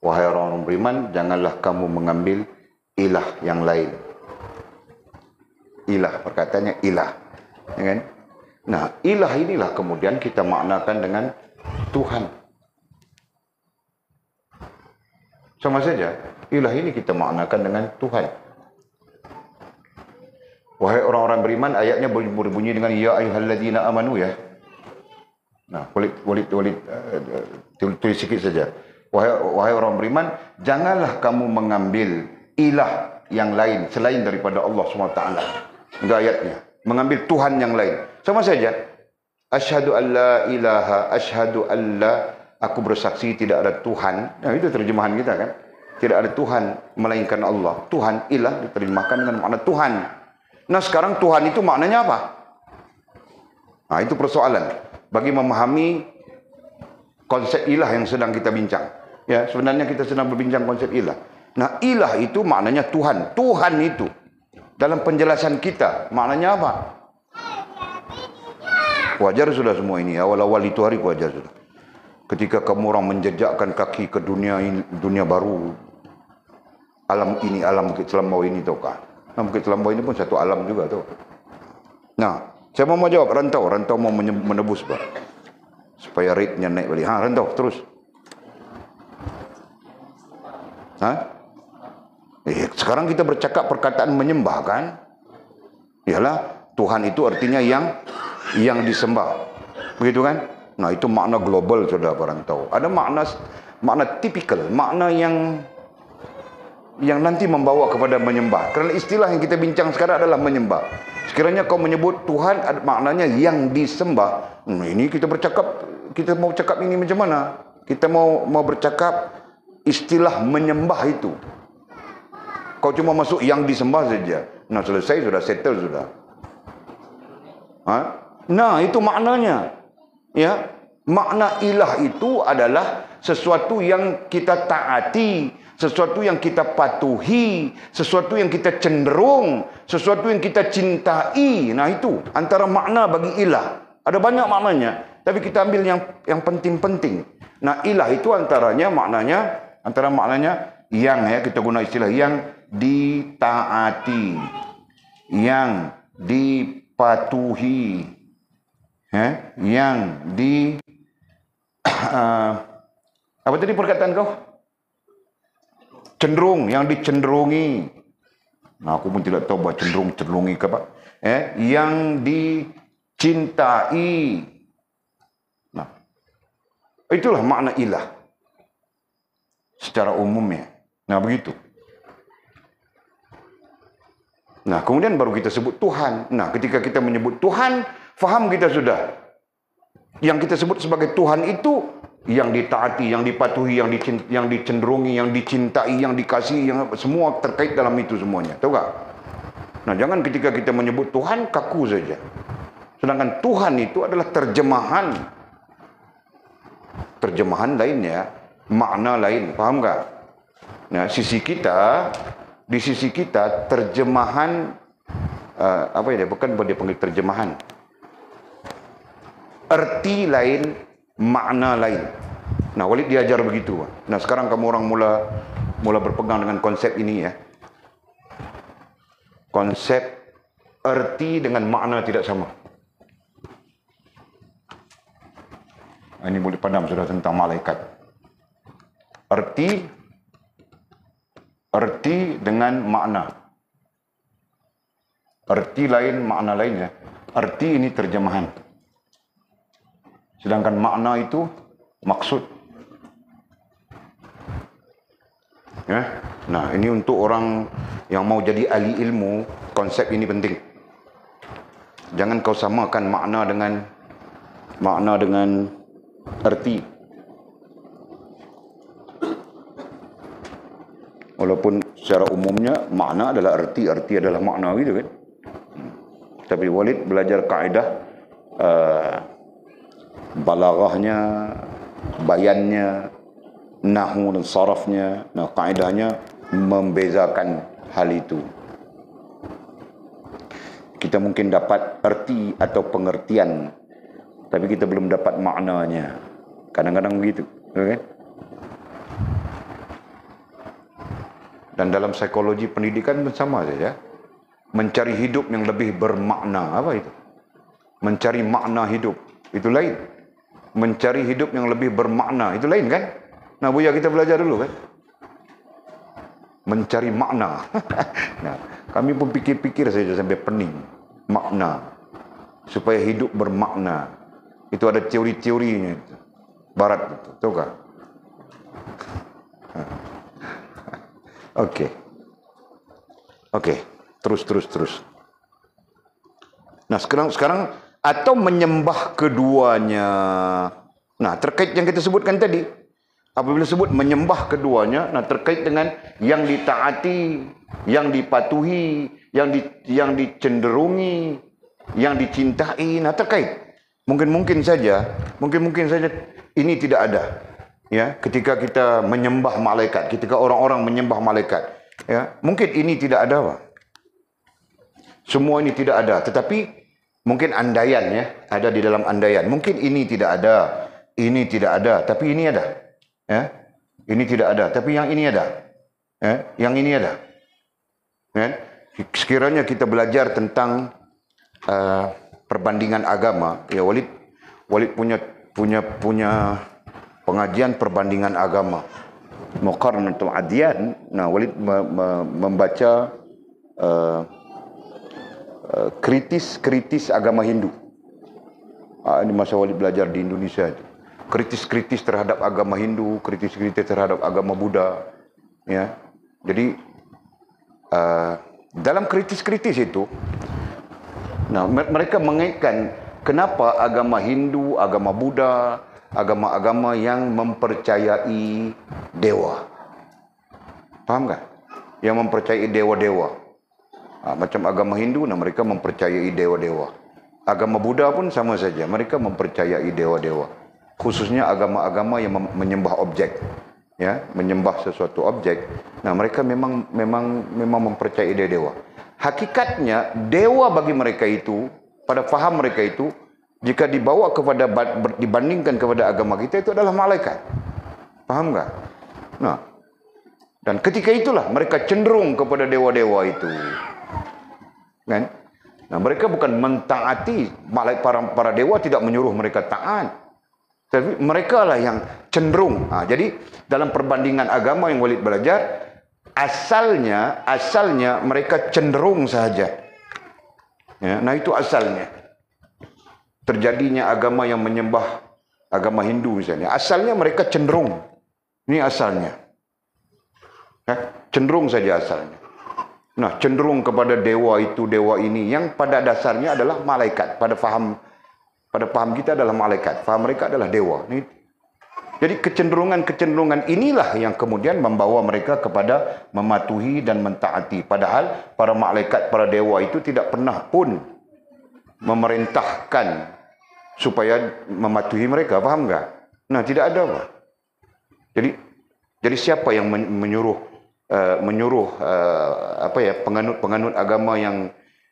Wahai orang beriman, janganlah kamu mengambil ilah yang lain. Ilah, perkataannya ilah, ya kan? Ilah inilah kemudian kita maknakan dengan Tuhan. Sama saja, ilah ini kita maknakan dengan Tuhan. Wahai orang-orang beriman, ayatnya berbunyi dengan ya ayyuhalladzina amanu, ya. Boleh tulis sikit saja. Wahai orang beriman, janganlah kamu mengambil ilah yang lain selain daripada Allah SWT. Itu ayatnya. Mengambil Tuhan yang lain. Sama saja. Asyhadu alla ilaha, asyhadu alla, aku bersaksi tidak ada Tuhan. Itu terjemahan kita kan. Tidak ada Tuhan melainkan Allah. Tuhan, ilah diterjemahkan dengan makna Tuhan. Sekarang Tuhan itu maknanya apa? Itu persoalan. Bagi memahami konsep ilah yang sedang kita bincang. Ya, sebenarnya kita sedang berbincang konsep ilah. Ilah itu maknanya Tuhan. Tuhan itu dalam penjelasan kita maknanya apa? Wajar sudah semua ini. Awal-awal itu hari wajar sudah. Ketika kamu orang menjejakkan kaki ke dunia baru, alam ini, alam Bukit Selambau ini, tahu kah? Nah, Bukit Selambau ini pun satu alam juga, tahu. Nah, saya mau jawab rantau mau menebus, Pak, supaya rate-nya naik balik. Rantau terus. Sekarang kita bercakap perkataan menyembah, kan? Ialah Tuhan itu artinya yang disembah, begitu kan? Nah, itu makna global, saudara perantau. Ada makna tipikal, makna yang nanti membawa kepada menyembah. Kerana istilah yang kita bincang sekarang adalah menyembah. Sekiranya kau menyebut Tuhan, ada maknanya yang disembah. Ini kita mau cakap ini macam mana? Kita mau bercakap istilah menyembah itu. Kau cuma masuk yang disembah saja. Nah, selesai sudah, settle sudah. Nah, itu maknanya. Ya, makna ilah itu adalah sesuatu yang kita taati, sesuatu yang kita patuhi, sesuatu yang kita cenderung, sesuatu yang kita cintai. Nah, itu antara makna bagi ilah. Ada banyak maknanya, tapi kita ambil yang penting-penting. Nah, ilah itu antara maknanya yang, ya, kita guna istilah yang ditaati, yang dipatuhi, yang apa tadi perkataan kau? Cenderung, yang dicenderungi. Nah, aku pun tidak tahu bahwa cenderungi ke apa. Yang dicintai. Nah, itulah makna ilah secara umumnya. Nah, begitu. Nah, kemudian baru kita sebut Tuhan. Nah, ketika kita menyebut Tuhan, faham kita sudah. Yang kita sebut sebagai Tuhan itu yang ditaati, yang dipatuhi, yang dicenderungi, yang dicintai, yang dikasihi, yang semua terkait dalam itu semuanya. Tahu tak? Nah, jangan ketika kita menyebut Tuhan kaku saja. Sedangkan Tuhan itu adalah terjemahan lainnya, makna lain. Faham tak? Nah, di sisi kita terjemahan apa ya, bukan dia panggil terjemahan, erti lain, makna lain. Nah, Walid diajar begitu. Nah, sekarang kamu orang mula berpegang dengan konsep ini, ya. Konsep erti dengan makna tidak sama. Ini boleh padam sudah tentang malaikat. Erti dengan makna. Erti lain, makna lain, ya. Erti ini terjemahan. Sedangkan makna itu maksud. Ya. Nah, ini untuk orang yang mau jadi ahli ilmu, konsep ini penting. Jangan kau samakan makna dengan erti. Walaupun secara umumnya makna adalah erti adalah makna, gitu kan. Tapi Walid belajar kaedah balaghahnya, bayannya, nahwu dan sarafnya. Nah, kaedahnya membezakan hal itu. Kita mungkin dapat erti atau pengertian, tapi kita belum dapat maknanya. Kadang-kadang begitu, kan? Dan dalam psikologi pendidikan pun sama saja. Mencari hidup yang lebih bermakna, apa itu? Mencari makna hidup, itu lain. Mencari hidup yang lebih bermakna, itu lain, kan? Nah, Buya kita belajar dulu, kan? Mencari makna. Nah, kami pun pikir-pikir saja sampai pening. Makna. Supaya hidup bermakna. Itu ada teori-teorinya itu. Barat itu, tahu kah? Oke. Terus. Nah, sekarang atau menyembah keduanya. Nah, terkait yang kita sebutkan tadi, apabila sebut menyembah keduanya, nah terkait dengan yang ditaati, yang dipatuhi, yang dicenderungi, yang dicintai, nah terkait. Mungkin saja ini tidak ada. Ya, ketika kita menyembah malaikat, ketika orang-orang menyembah malaikat, ya, mungkin ini tidak ada, Pak. Semua ini tidak ada, tetapi Mungkin andaian ya, ada di dalam andaian. Mungkin ini tidak ada, ini tidak ada, tapi ini ada. Ya. Ini tidak ada, tapi yang ini ada. Ya. Yang ini ada. Ya. Sekiranya kita belajar tentang perbandingan agama, ya Walid punya pengajian perbandingan agama. Muqarnatul Adyan. Nah, Walid membaca kritis agama Hindu. Ini masa Walid belajar di Indonesia. Kritis terhadap agama Hindu, kritis terhadap agama Buddha. Ya, jadi dalam kritis itu, nah mereka mengaitkan kenapa agama Hindu, agama Buddha, agama-agama yang mempercayai dewa. Paham tak? Yang mempercayai dewa-dewa. Macam agama Hindu, nah mereka mempercayai dewa-dewa. Agama Buddha pun sama saja, mereka mempercayai dewa-dewa. Khususnya agama-agama yang menyembah objek, ya, menyembah sesuatu objek. Nah, mereka memang mempercayai dewa. Hakikatnya dewa bagi mereka itu, pada faham mereka itu, jika dibawa kepada dibandingkan kepada agama kita itu adalah malaikat. Paham tak? Nah, dan ketika itulah mereka cenderung kepada dewa-dewa itu. Kan? Nah, mereka bukan mentaati, para dewa tidak menyuruh mereka taat. Tapi mereka lah yang cenderung. Jadi dalam perbandingan agama yang Walid belajar, asalnya mereka cenderung saja. Ya, nah itu asalnya. Terjadinya agama yang menyembah agama Hindu misalnya, asalnya mereka cenderung. Ini asalnya. Cenderung saja asalnya. Nah, cenderung kepada dewa itu, dewa ini, yang pada dasarnya adalah malaikat. Pada faham kita adalah malaikat. Faham mereka adalah dewa. Jadi kecenderungan inilah yang kemudian membawa mereka kepada mematuhi dan mentaati. Padahal para malaikat, para dewa itu tidak pernah pun memerintahkan supaya mematuhi mereka. Faham tak? Nah, tidak ada apa. Jadi siapa yang menyuruh penganut agama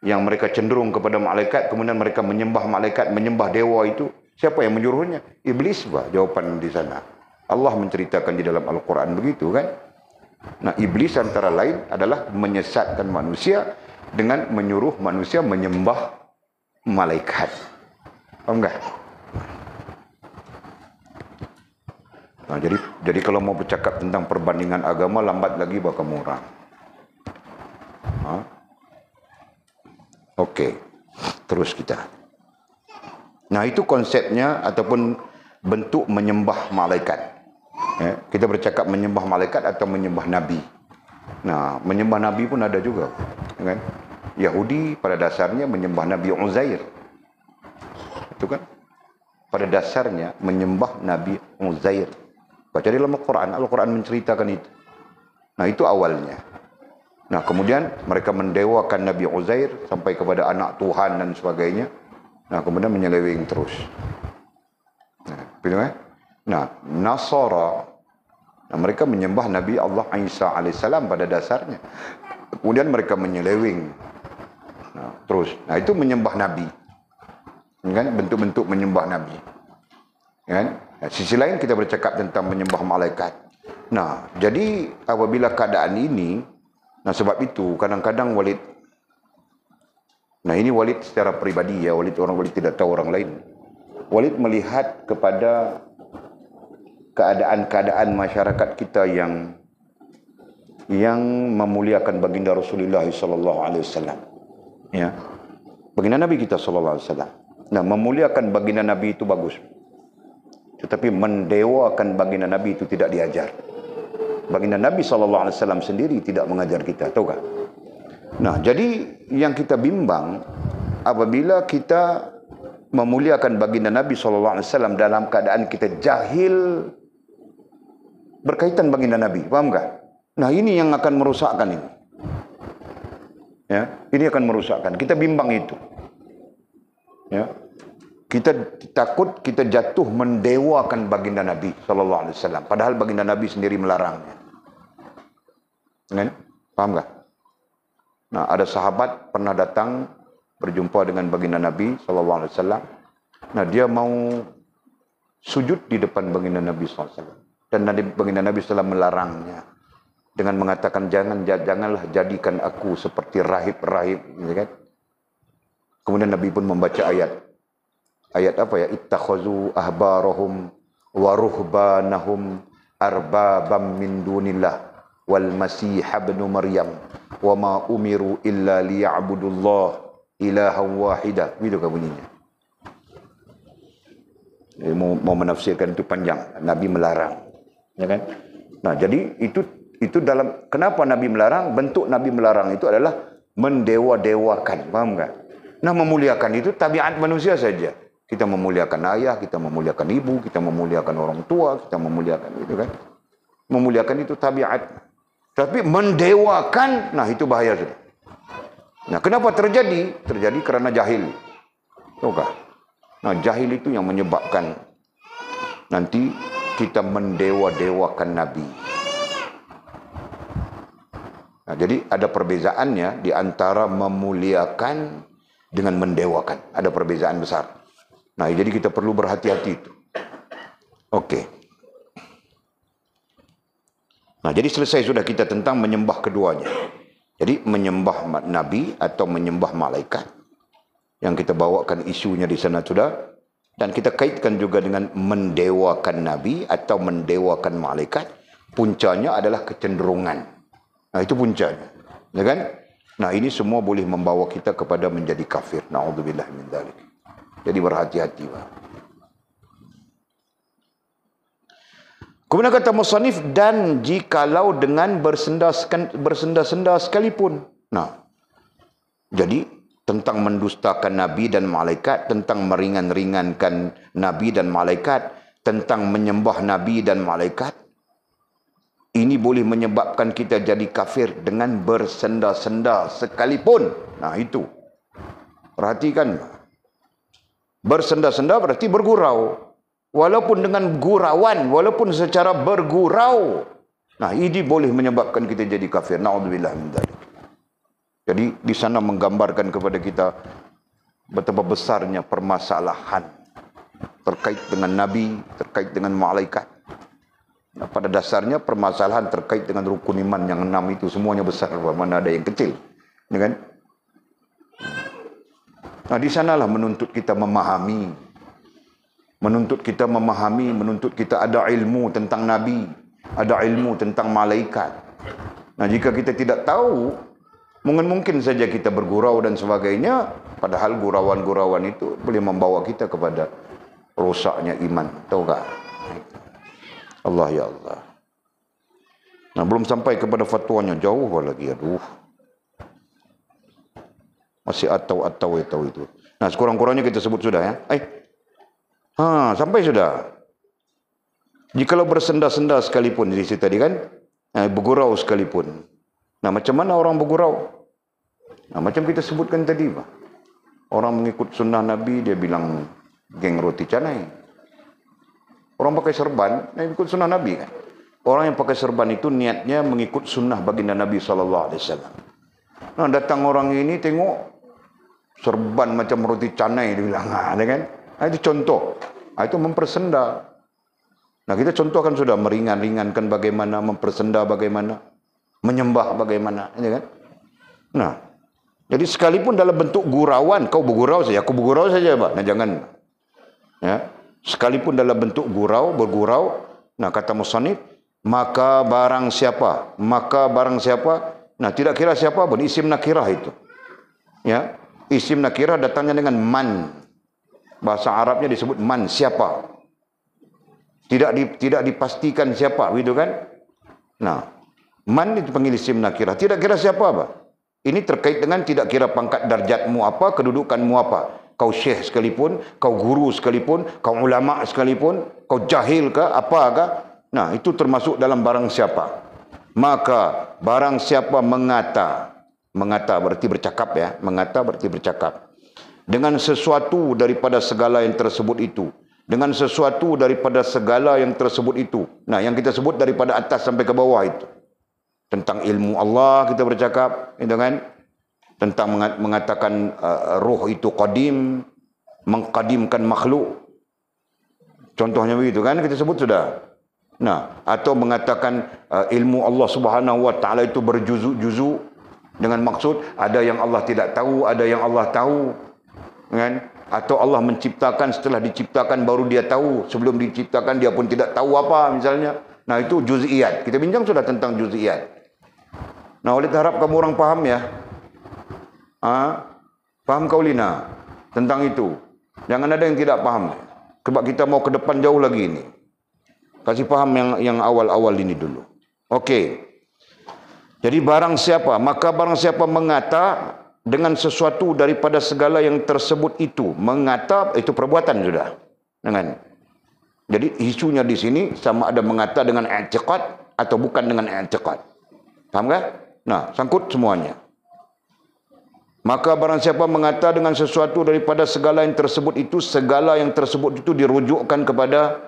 yang mereka cenderung kepada malaikat, kemudian mereka menyembah malaikat, menyembah dewa itu, siapa yang menyuruhnya? Iblis, bah, jawapan di sana. Allah menceritakan di dalam Al-Quran begitu kan. Nah, iblis antara lain adalah menyesatkan manusia dengan menyuruh manusia menyembah malaikat. Paham enggak? Nah, jadi kalau mau bercakap tentang perbandingan agama, lambat lagi bakal murah. Okey, terus kita. Nah, itu konsepnya ataupun bentuk menyembah malaikat. Ya, kita bercakap menyembah malaikat atau menyembah nabi. Nah, menyembah nabi pun ada juga, kan? Yahudi pada dasarnya menyembah Nabi Uzair. Itu kan? Pada dasarnya menyembah Nabi Uzair. Baca di dalam Al-Quran menceritakan itu. Nah, itu awalnya. Nah, kemudian mereka mendewakan Nabi Uzair sampai kepada anak Tuhan dan sebagainya. Nah, kemudian menyeleweng terus. Nah, Nasara, nah, mereka menyembah Nabi Allah Isa alaihissalam pada dasarnya. Kemudian mereka menyeleweng. Nah, terus. Nah, itu menyembah Nabi. Kan? Bentuk-bentuk menyembah Nabi. Kan? Nah, sisi lain kita bercakap tentang menyembah malaikat. Nah, jadi apabila keadaan ini, nah sebab itu kadang-kadang Walid, nah ini Walid secara pribadi ya, Walid tidak tahu orang lain. Walid melihat kepada keadaan-keadaan masyarakat kita yang memuliakan baginda Rasulullah sallallahu alaihi wasallam. Ya. Baginda Nabi kita sallallahu alaihi wasallam. Nah, memuliakan baginda Nabi itu bagus. Tetapi mendewakan baginda Nabi itu tidak diajar. Baginda Nabi SAW sendiri tidak mengajar kita, tahu tak? Nah, jadi yang kita bimbang apabila kita memuliakan baginda Nabi SAW dalam keadaan kita jahil berkaitan baginda Nabi, faham tak? Nah, ini yang akan merusakkan ini. Ya, ini akan merusakkan. Kita bimbang itu. Ya. Kita takut kita jatuh mendewakan baginda Nabi SAW. Padahal baginda Nabi sendiri melarangnya. Kan? Paham tak? Nah, ada sahabat pernah datang berjumpa dengan baginda Nabi SAW. Nah, dia mau sujud di depan baginda Nabi SAW. Dan baginda Nabi SAW melarangnya dengan mengatakan, janganlah jadikan aku seperti rahib-rahib. Gitu kan? Kemudian Nabi pun membaca ayat. Ayat apa ya? Ittakhazu ahbarahum wa ruhbanahum arbabam min dunillah wal masih ibn Maryam wa ma umiru illa liya'budullah ilahan wahida. Begitu kan bunyinya. Mau menafsirkan itu panjang. Nabi melarang. Ya kan? Nah, jadi itu dalam, kenapa Nabi melarang? Bentuk Nabi melarang itu adalah mendewa-dewakan. Faham tak? Nah, memuliakan itu tabiat manusia saja. Kita memuliakan ayah, kita memuliakan ibu, kita memuliakan orang tua, kita memuliakan itu kan. Memuliakan itu tabiat. Tapi mendewakan, nah itu bahaya sudah. Nah, kenapa terjadi? Terjadi karena jahil. Tahukah? Nah, jahil itu yang menyebabkan nanti kita mendewa-dewakan Nabi. Nah, jadi ada perbezaannya di antara memuliakan dengan mendewakan. Ada perbezaan besar. Nah, jadi kita perlu berhati-hati itu. Okey. Nah, jadi selesai sudah kita tentang menyembah keduanya. Jadi menyembah Nabi atau menyembah malaikat. Yang kita bawakan isunya di sana sudah. Dan kita kaitkan juga dengan mendewakan Nabi atau mendewakan malaikat. Puncanya adalah kecenderungan. Nah, itu puncanya. Ya kan? Nah, ini semua boleh membawa kita kepada menjadi kafir. Na'udzubillah min dzalik. Jadi berhati-hati, Pak. Kemudian kata musannif, dan jikalau dengan bersenda-senda sekalipun. Nah, jadi tentang mendustakan Nabi dan malaikat, tentang meringan-ringankan Nabi dan malaikat, tentang menyembah Nabi dan malaikat, ini boleh menyebabkan kita jadi kafir dengan bersenda-senda sekalipun. Nah, itu. Perhatikan. Bersenda-senda berarti bergurau. Walaupun dengan gurauan, walaupun secara bergurau. Nah, ini boleh menyebabkan kita jadi kafir. Na'udzubillah min dzalik. Jadi di sana menggambarkan kepada kita betapa besarnya permasalahan terkait dengan Nabi, terkait dengan malaikat. Nah, pada dasarnya permasalahan terkait dengan rukun iman yang 6 itu semuanya besar, mana ada yang kecil, ya kan? Nah, di sanalah menuntut kita memahami, menuntut kita ada ilmu tentang Nabi, ada ilmu tentang malaikat. Nah, jika kita tidak tahu, mungkin saja kita bergurau dan sebagainya, padahal gurauan-gurauan itu boleh membawa kita kepada rosaknya iman. Tahukah? Allah ya Allah. Nah, belum sampai kepada fatwanya, jauh lagi. Aduh. Masih atau itu. Nah, sekurang-kurangnya kita sebut sudah ya. Sampai sudah. Jikalau bersenda-senda sekalipun, di situ tadi kan, bergurau sekalipun. Nah, macam mana orang bergurau? Nah, macam kita sebutkan tadi, Pak. Orang mengikut sunnah Nabi, dia bilang geng roti canai. Orang pakai serban, ikut sunnah Nabi kan. Orang yang pakai serban itu niatnya mengikut sunnah baginda Nabi SAW. Nah, datang orang ini tengok serban macam roti canai, dia bilang, kan? Itu contoh. Itu mempersenda. Nah, kita contohkan sudah meringan-ringankan bagaimana, mempersenda bagaimana, menyembah bagaimana, ya kan? Nah, jadi sekalipun dalam bentuk gurauan, kau bergurau saja, aku bergurau saja, Pak. Nah, jangan. Ya, sekalipun dalam bentuk bergurau. Nah, kata musannif, maka barang siapa, nah, tidak kira siapa pun, isim nakirah itu. Ya, isim nakirah datangnya dengan man. Bahasa Arabnya disebut man, siapa. Tidak dipastikan siapa, gitu kan? Nah, man itu panggil isim nakirah. Tidak kira siapa, Pak. Ini terkait dengan tidak kira pangkat darjatmu apa, kedudukanmu apa. Kau syekh sekalipun, kau guru sekalipun, kau ulama sekalipun, kau jahil ke, apakah? Nah, itu termasuk dalam barang siapa. Maka barang siapa mengata berarti bercakap ya, mengata berarti bercakap. Dengan sesuatu daripada segala yang tersebut itu. Dengan sesuatu daripada segala yang tersebut itu. Nah, yang kita sebut daripada atas sampai ke bawah itu. Tentang ilmu Allah kita bercakap, itu kan? tentang mengatakan roh itu qadim, mengqadimkan makhluk. Contohnya begitu kan, kita sebut sudah. Nah, atau mengatakan ilmu Allah Subhanahu wa taala itu berjuzuk-juzuk dengan maksud ada yang Allah tidak tahu, ada yang Allah tahu. Kan? Atau Allah menciptakan, setelah diciptakan baru dia tahu, sebelum diciptakan dia pun tidak tahu apa misalnya. Nah, itu juz'iyat. Kita bincang sudah tentang juz'iyat. Nah, oleh harap kamu orang paham ya. Paham kau Lina tentang itu. Jangan ada yang tidak paham. Sebab kita mau ke depan jauh lagi ini. Kasih paham yang awal-awal ini dulu. Okey. Jadi barang siapa, maka barang siapa mengata dengan sesuatu daripada segala yang tersebut itu. Mengata itu perbuatan sudah. Dengan. Jadi isunya di sini sama ada mengata dengan i'tiqad atau bukan dengan i'tiqad. Faham kan? Nah, sangkut semuanya. Maka barang siapa mengata dengan sesuatu daripada segala yang tersebut itu, segala yang tersebut itu dirujukkan kepada,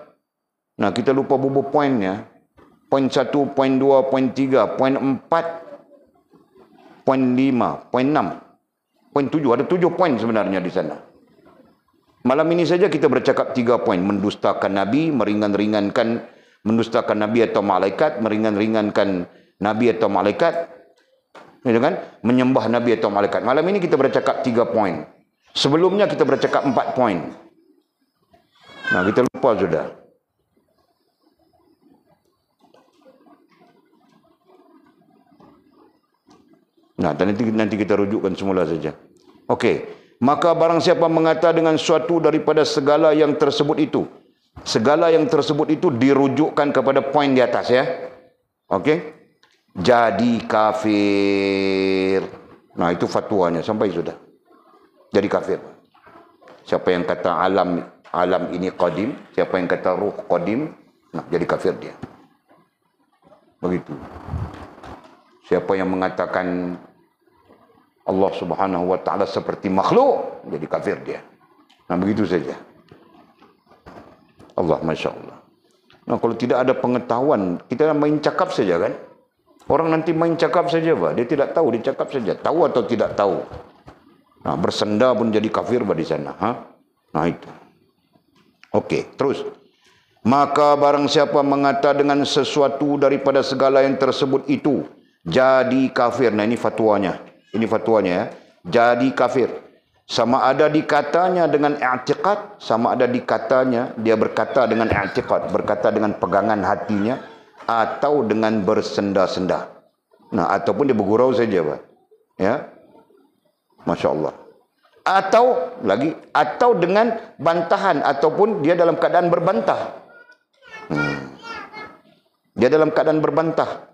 nah kita lupa bubuh poinnya. Poin 1, poin 2, poin 3, poin 4, poin 5, poin 6, poin 7. Ada 7 poin sebenarnya di sana. Malam ini saja kita bercakap 3 poin. Mendustakan Nabi, meringan-ringankan mendustakan Nabi atau malaikat, meringan-ringankan Nabi atau malaikat, kan? Menyembah Nabi atau malaikat. Malam ini kita bercakap 3 poin. Sebelumnya kita bercakap 4 poin. Nah, kita lupa sudah. Nah, nanti kita rujukkan semula saja. Okey. Maka barang siapa mengata dengan suatu daripada segala yang tersebut itu. Segala yang tersebut itu dirujukkan kepada poin di atas ya. Okey. Jadi kafir. Nah, itu fatwanya sampai sudah. Jadi kafir. Siapa yang kata alam ini qadim, siapa yang kata ruh qadim, nah jadi kafir dia. Begitu. Siapa yang mengatakan Allah Subhanahu wa taala seperti makhluk, jadi kafir dia. Nah, begitu saja. Allah, Masya Allah. Nah, kalau tidak ada pengetahuan, kita main cakap saja kan. Orang nanti main cakap saja, Pak. Dia tidak tahu, dia cakap saja. Tahu atau tidak tahu. Nah, bersenda pun jadi kafir di sana. Nah, itu. Okey, terus. Maka barang siapa mengata dengan sesuatu daripada segala yang tersebut itu, jadi kafir. Nah, ini fatwanya. Ini fatwanya ya. Jadi kafir. Sama ada dikatanya dengan i'tiqad, sama ada dikatanya dia berkata dengan i'tiqad, berkata dengan pegangan hatinya, atau dengan bersenda-senda. Nah, ataupun dia bergurau saja, Pak. Ya. Masya Allah. Atau dengan bantahan, ataupun dia dalam keadaan berbantah. Dia dalam keadaan berbantah.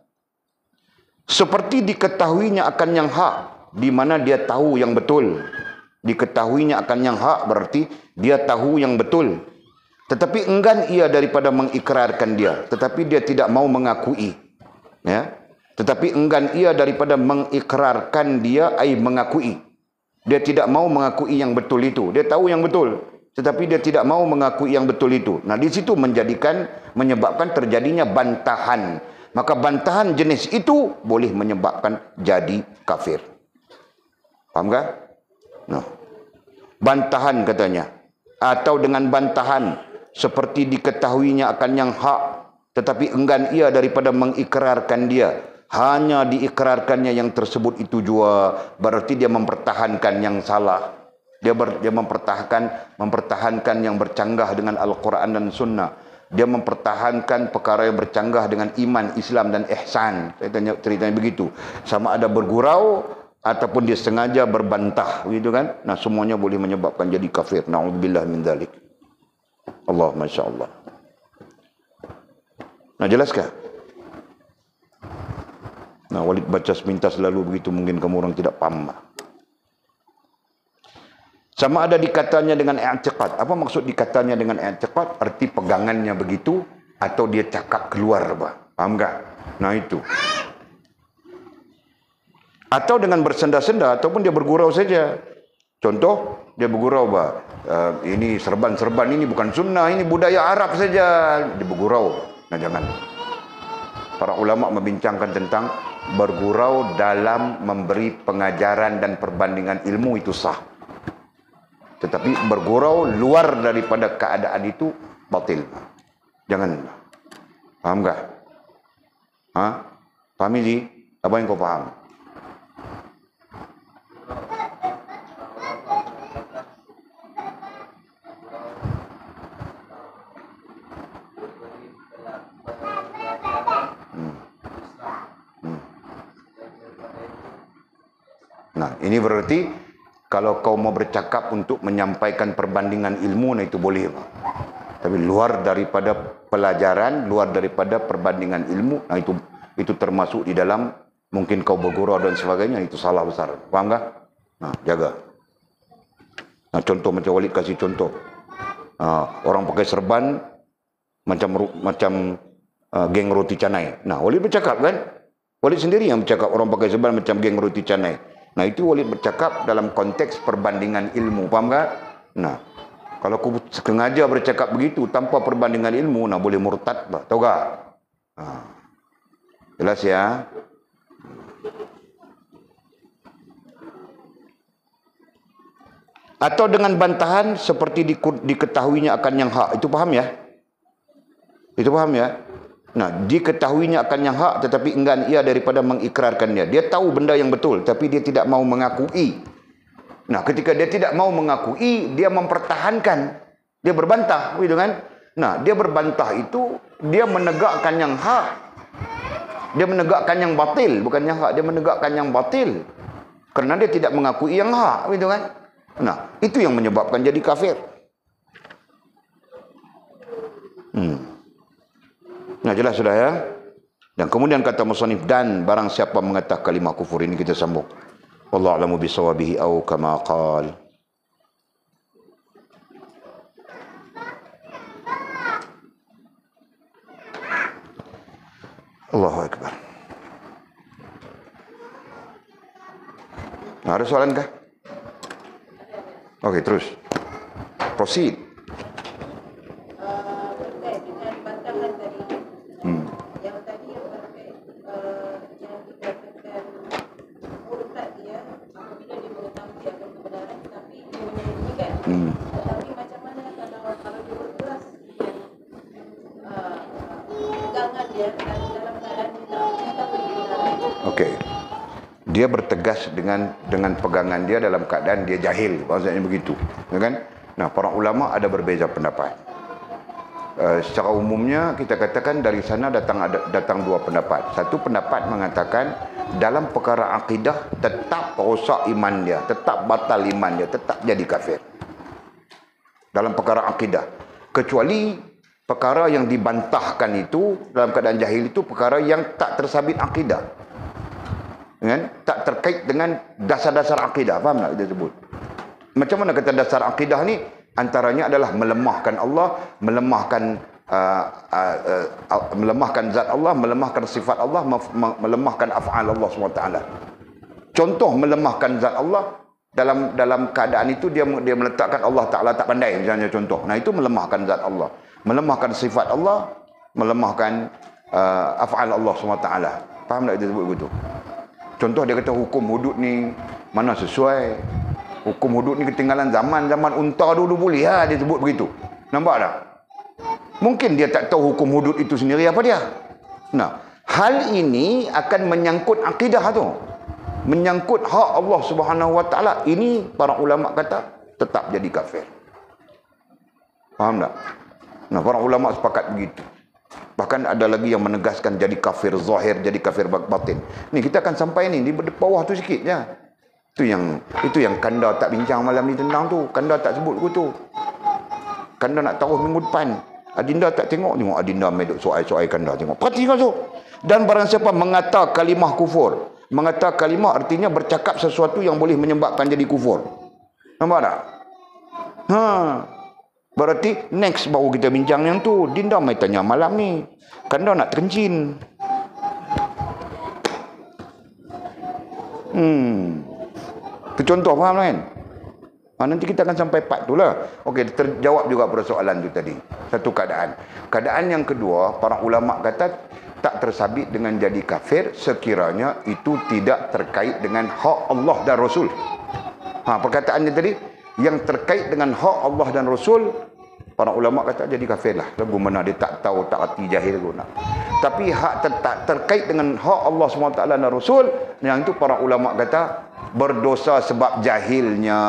Seperti diketahuinya akan yang hak, di mana dia tahu yang betul. Diketahuinya akan yang hak berarti dia tahu yang betul. Tetapi enggan ia daripada mengikrarkan dia, tetapi dia tidak mau mengakui. Ya. Tetapi enggan ia daripada mengikrarkan dia, ai mengakui. Dia tidak mau mengakui yang betul itu. Dia tahu yang betul, tetapi dia tidak mau mengakui yang betul itu. Nah, di situ menyebabkan terjadinya bantahan. Maka bantahan jenis itu boleh menyebabkan jadi kafir. Faham tak? Nah. Bantahan katanya. Atau dengan bantahan seperti diketahuinya akan yang hak, tetapi enggan ia daripada mengikrarkan dia. Hanya diikrarkannya yang tersebut itu jua, berarti dia mempertahankan yang salah. Dia mempertahankan yang bercanggah dengan Al-Quran dan Sunnah. Dia mempertahankan perkara yang bercanggah dengan iman, Islam dan ihsan. Saya tanya ceritanya begitu. Sama ada bergurau ataupun dia sengaja berbantah, begitu kan? Nah, semuanya boleh menyebabkan jadi kafir. Na'udzubillah min dzalik. Allah, Masya Allah. Nah, jelaskah? Nah, Walid baca sepintas lalu begitu, mungkin kamu orang tidak paham. Sama ada dikatanya dengan i'tiqad. Apa maksud dikatanya dengan i'tiqad? Arti pegangannya begitu atau dia cakap keluar, Pak. Paham tak? Nah, itu. Atau dengan bersenda-senda ataupun dia bergurau saja. Contoh, dia bergurau, Pak. Ini serban-serban ini bukan sunnah, ini budaya Arab saja. Dia bergurau. Nah, jangan. para ulama membincangkan tentang bergurau dalam memberi pengajaran dan perbandingan ilmu itu sah. Tetapi bergurau luar daripada keadaan itu batil. Jangan. Faham tak? Ha? Faham ini? Apa yang kau faham? Nah, ini berarti kalau kau mau bercakap untuk menyampaikan perbandingan ilmu, nah itu boleh. Tapi luar daripada pelajaran, luar daripada perbandingan ilmu, nah itu termasuk di dalam mungkin kau bergurau dan sebagainya, itu salah besar. Faham tak? Nah, jaga. Nah, contoh macam Walid kasih contoh. Orang pakai serban macam geng roti canai. Nah, Walid bercakap kan? Walid sendiri yang bercakap orang pakai serban macam geng roti canai. Nah, itu Walid bercakap dalam konteks perbandingan ilmu. Faham tak? Nah, kalau aku sengaja bercakap begitu tanpa perbandingan ilmu, nah boleh murtad lah. Tahu tak? Jelas ya? Atau dengan bantahan seperti diketahuinya akan yang hak. Itu paham ya? Itu paham ya? Nah, diketahuinya akan yang hak tetapi enggan ia daripada mengikrarkannya. Dia tahu benda yang betul tapi dia tidak mau mengakui. Nah, ketika dia tidak mau mengakui, dia mempertahankan. Dia berbantah, gitu kan? Nah, dia berbantah itu dia menegakkan yang hak. Dia menegakkan yang batil, bukan yang hak, dia menegakkan yang batil. Kerana dia tidak mengakui yang hak, gitu kan? Nah, itu yang menyebabkan jadi kafir. Nah, jelas sudah ya. Dan kemudian kata musannif, dan barang siapa mengatakan kalimah kufur, ini kita sambung. Wallahu a'lamu bisawabihi au kama qala. Allahu akbar. Nah, ada soalan kah? Okey, terus. Proceed. Okey. Dia bertegas dengan pegangan dia dalam keadaan dia jahil, maksudnya begitu, ya kan? Nah, para ulama ada berbeza pendapat. Secara umumnya kita katakan dari sana datang dua pendapat. Satu pendapat mengatakan dalam perkara akidah tetap rosak iman dia, tetap batal iman dia, tetap jadi kafir. Dalam perkara akidah, kecuali perkara yang dibantahkan itu dalam keadaan jahil itu perkara yang tak tersabit akidah. Kan? Tak terkait dengan dasar-dasar akidah. Faham tak kita sebut? Macam mana kata dasar akidah ni? Antaranya adalah melemahkan Allah, melemahkan zat Allah, melemahkan sifat Allah, melemahkan af'al Allah SWT. Contoh melemahkan zat Allah, dalam keadaan itu dia meletakkan Allah Ta'ala tak pandai, misalnya contoh. Nah, itu melemahkan zat Allah, melemahkan sifat Allah, melemahkan af'al Allah SWT. Faham tak kita sebut begitu? Contoh dia kata hukum hudud ni mana sesuai. Hukum hudud ni ketinggalan zaman unta dulu boleh lah, dia sebut begitu. Nampak tak? Mungkin dia tak tahu hukum hudud itu sendiri apa dia. Nah, hal ini akan menyangkut akidah tu. Menyangkut hak Allah Subhanahu Wa Taala. Ini para ulama kata tetap jadi kafir. Faham tak? Nah, para ulama sepakat begitu. Bahkan ada lagi yang menegaskan jadi kafir zahir, jadi kafir batin. Ni kita akan sampai ni di bawah tu sikit je. Itu yang Kanda tak bincang malam ni tentang tu. Kanda tak sebut tu. Kanda nak taruh minggu depan. Adinda tak tengok Adinda medok soal-soal Kanda tengok. Perhatikan tu. Dan barang siapa mengata kalimah kufur. Mengata kalimah artinya bercakap sesuatu yang boleh menyebabkan jadi kufur. Nampak tak? Berarti next baru kita bincang yang tu. Dinda mai tanya malam ni. Kanda nak terkencin. Itu contoh, faham kan? Nanti kita akan sampai part tu lah. Okey, terjawab juga persoalan tu tadi. Satu keadaan. Keadaan yang kedua, para ulama kata tak tersabit dengan jadi kafir sekiranya itu tidak terkait dengan hak Allah dan Rasul. Perkataannya tadi, yang terkait dengan hak Allah dan Rasul, para ulama kata jadi kafir lah. Lagu mana dia tak tahu, tak hati, jahil guna. Tapi hak terkait dengan hak Allah SWT dan Rasul, yang itu para ulama kata berdosa sebab jahilnya.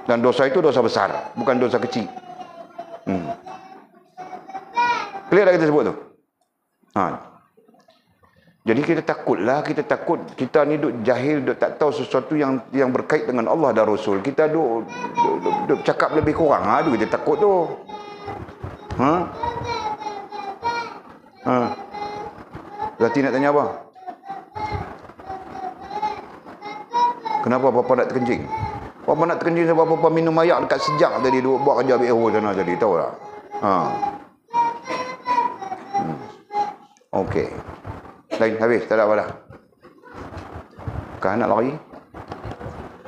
Dan dosa itu dosa besar, bukan dosa kecil. Clear dah kita sebut tu? Jadi kita takutlah, kita takut kita ni duk jahil, duk tak tahu sesuatu yang berkait dengan Allah dan Rasul. Kita duk cakap lebih kurang, tu kita takut tu. Berarti nak tanya apa? Kenapa Papa nak terkencing? Papa nak terkencing sebab Papa minum ayak dekat sejak tadi, duk buat kerja BO sana tadi, tahu tak? Okey. Lain, habis, tak ada apa dah. Kau nak lagi?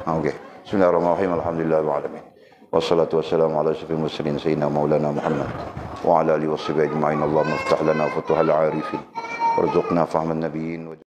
Okey. Bismillahirrahmanirrahim. Alhamdulillahirrahmanirrahim. Wassalatu wassalamu ala asyrafil mursalin sayyidina maulana Muhammad wa ala alihi washabihi ajma'in. Allahumma iftah lana futuhal arifin warzuqna fahman nabiyyin.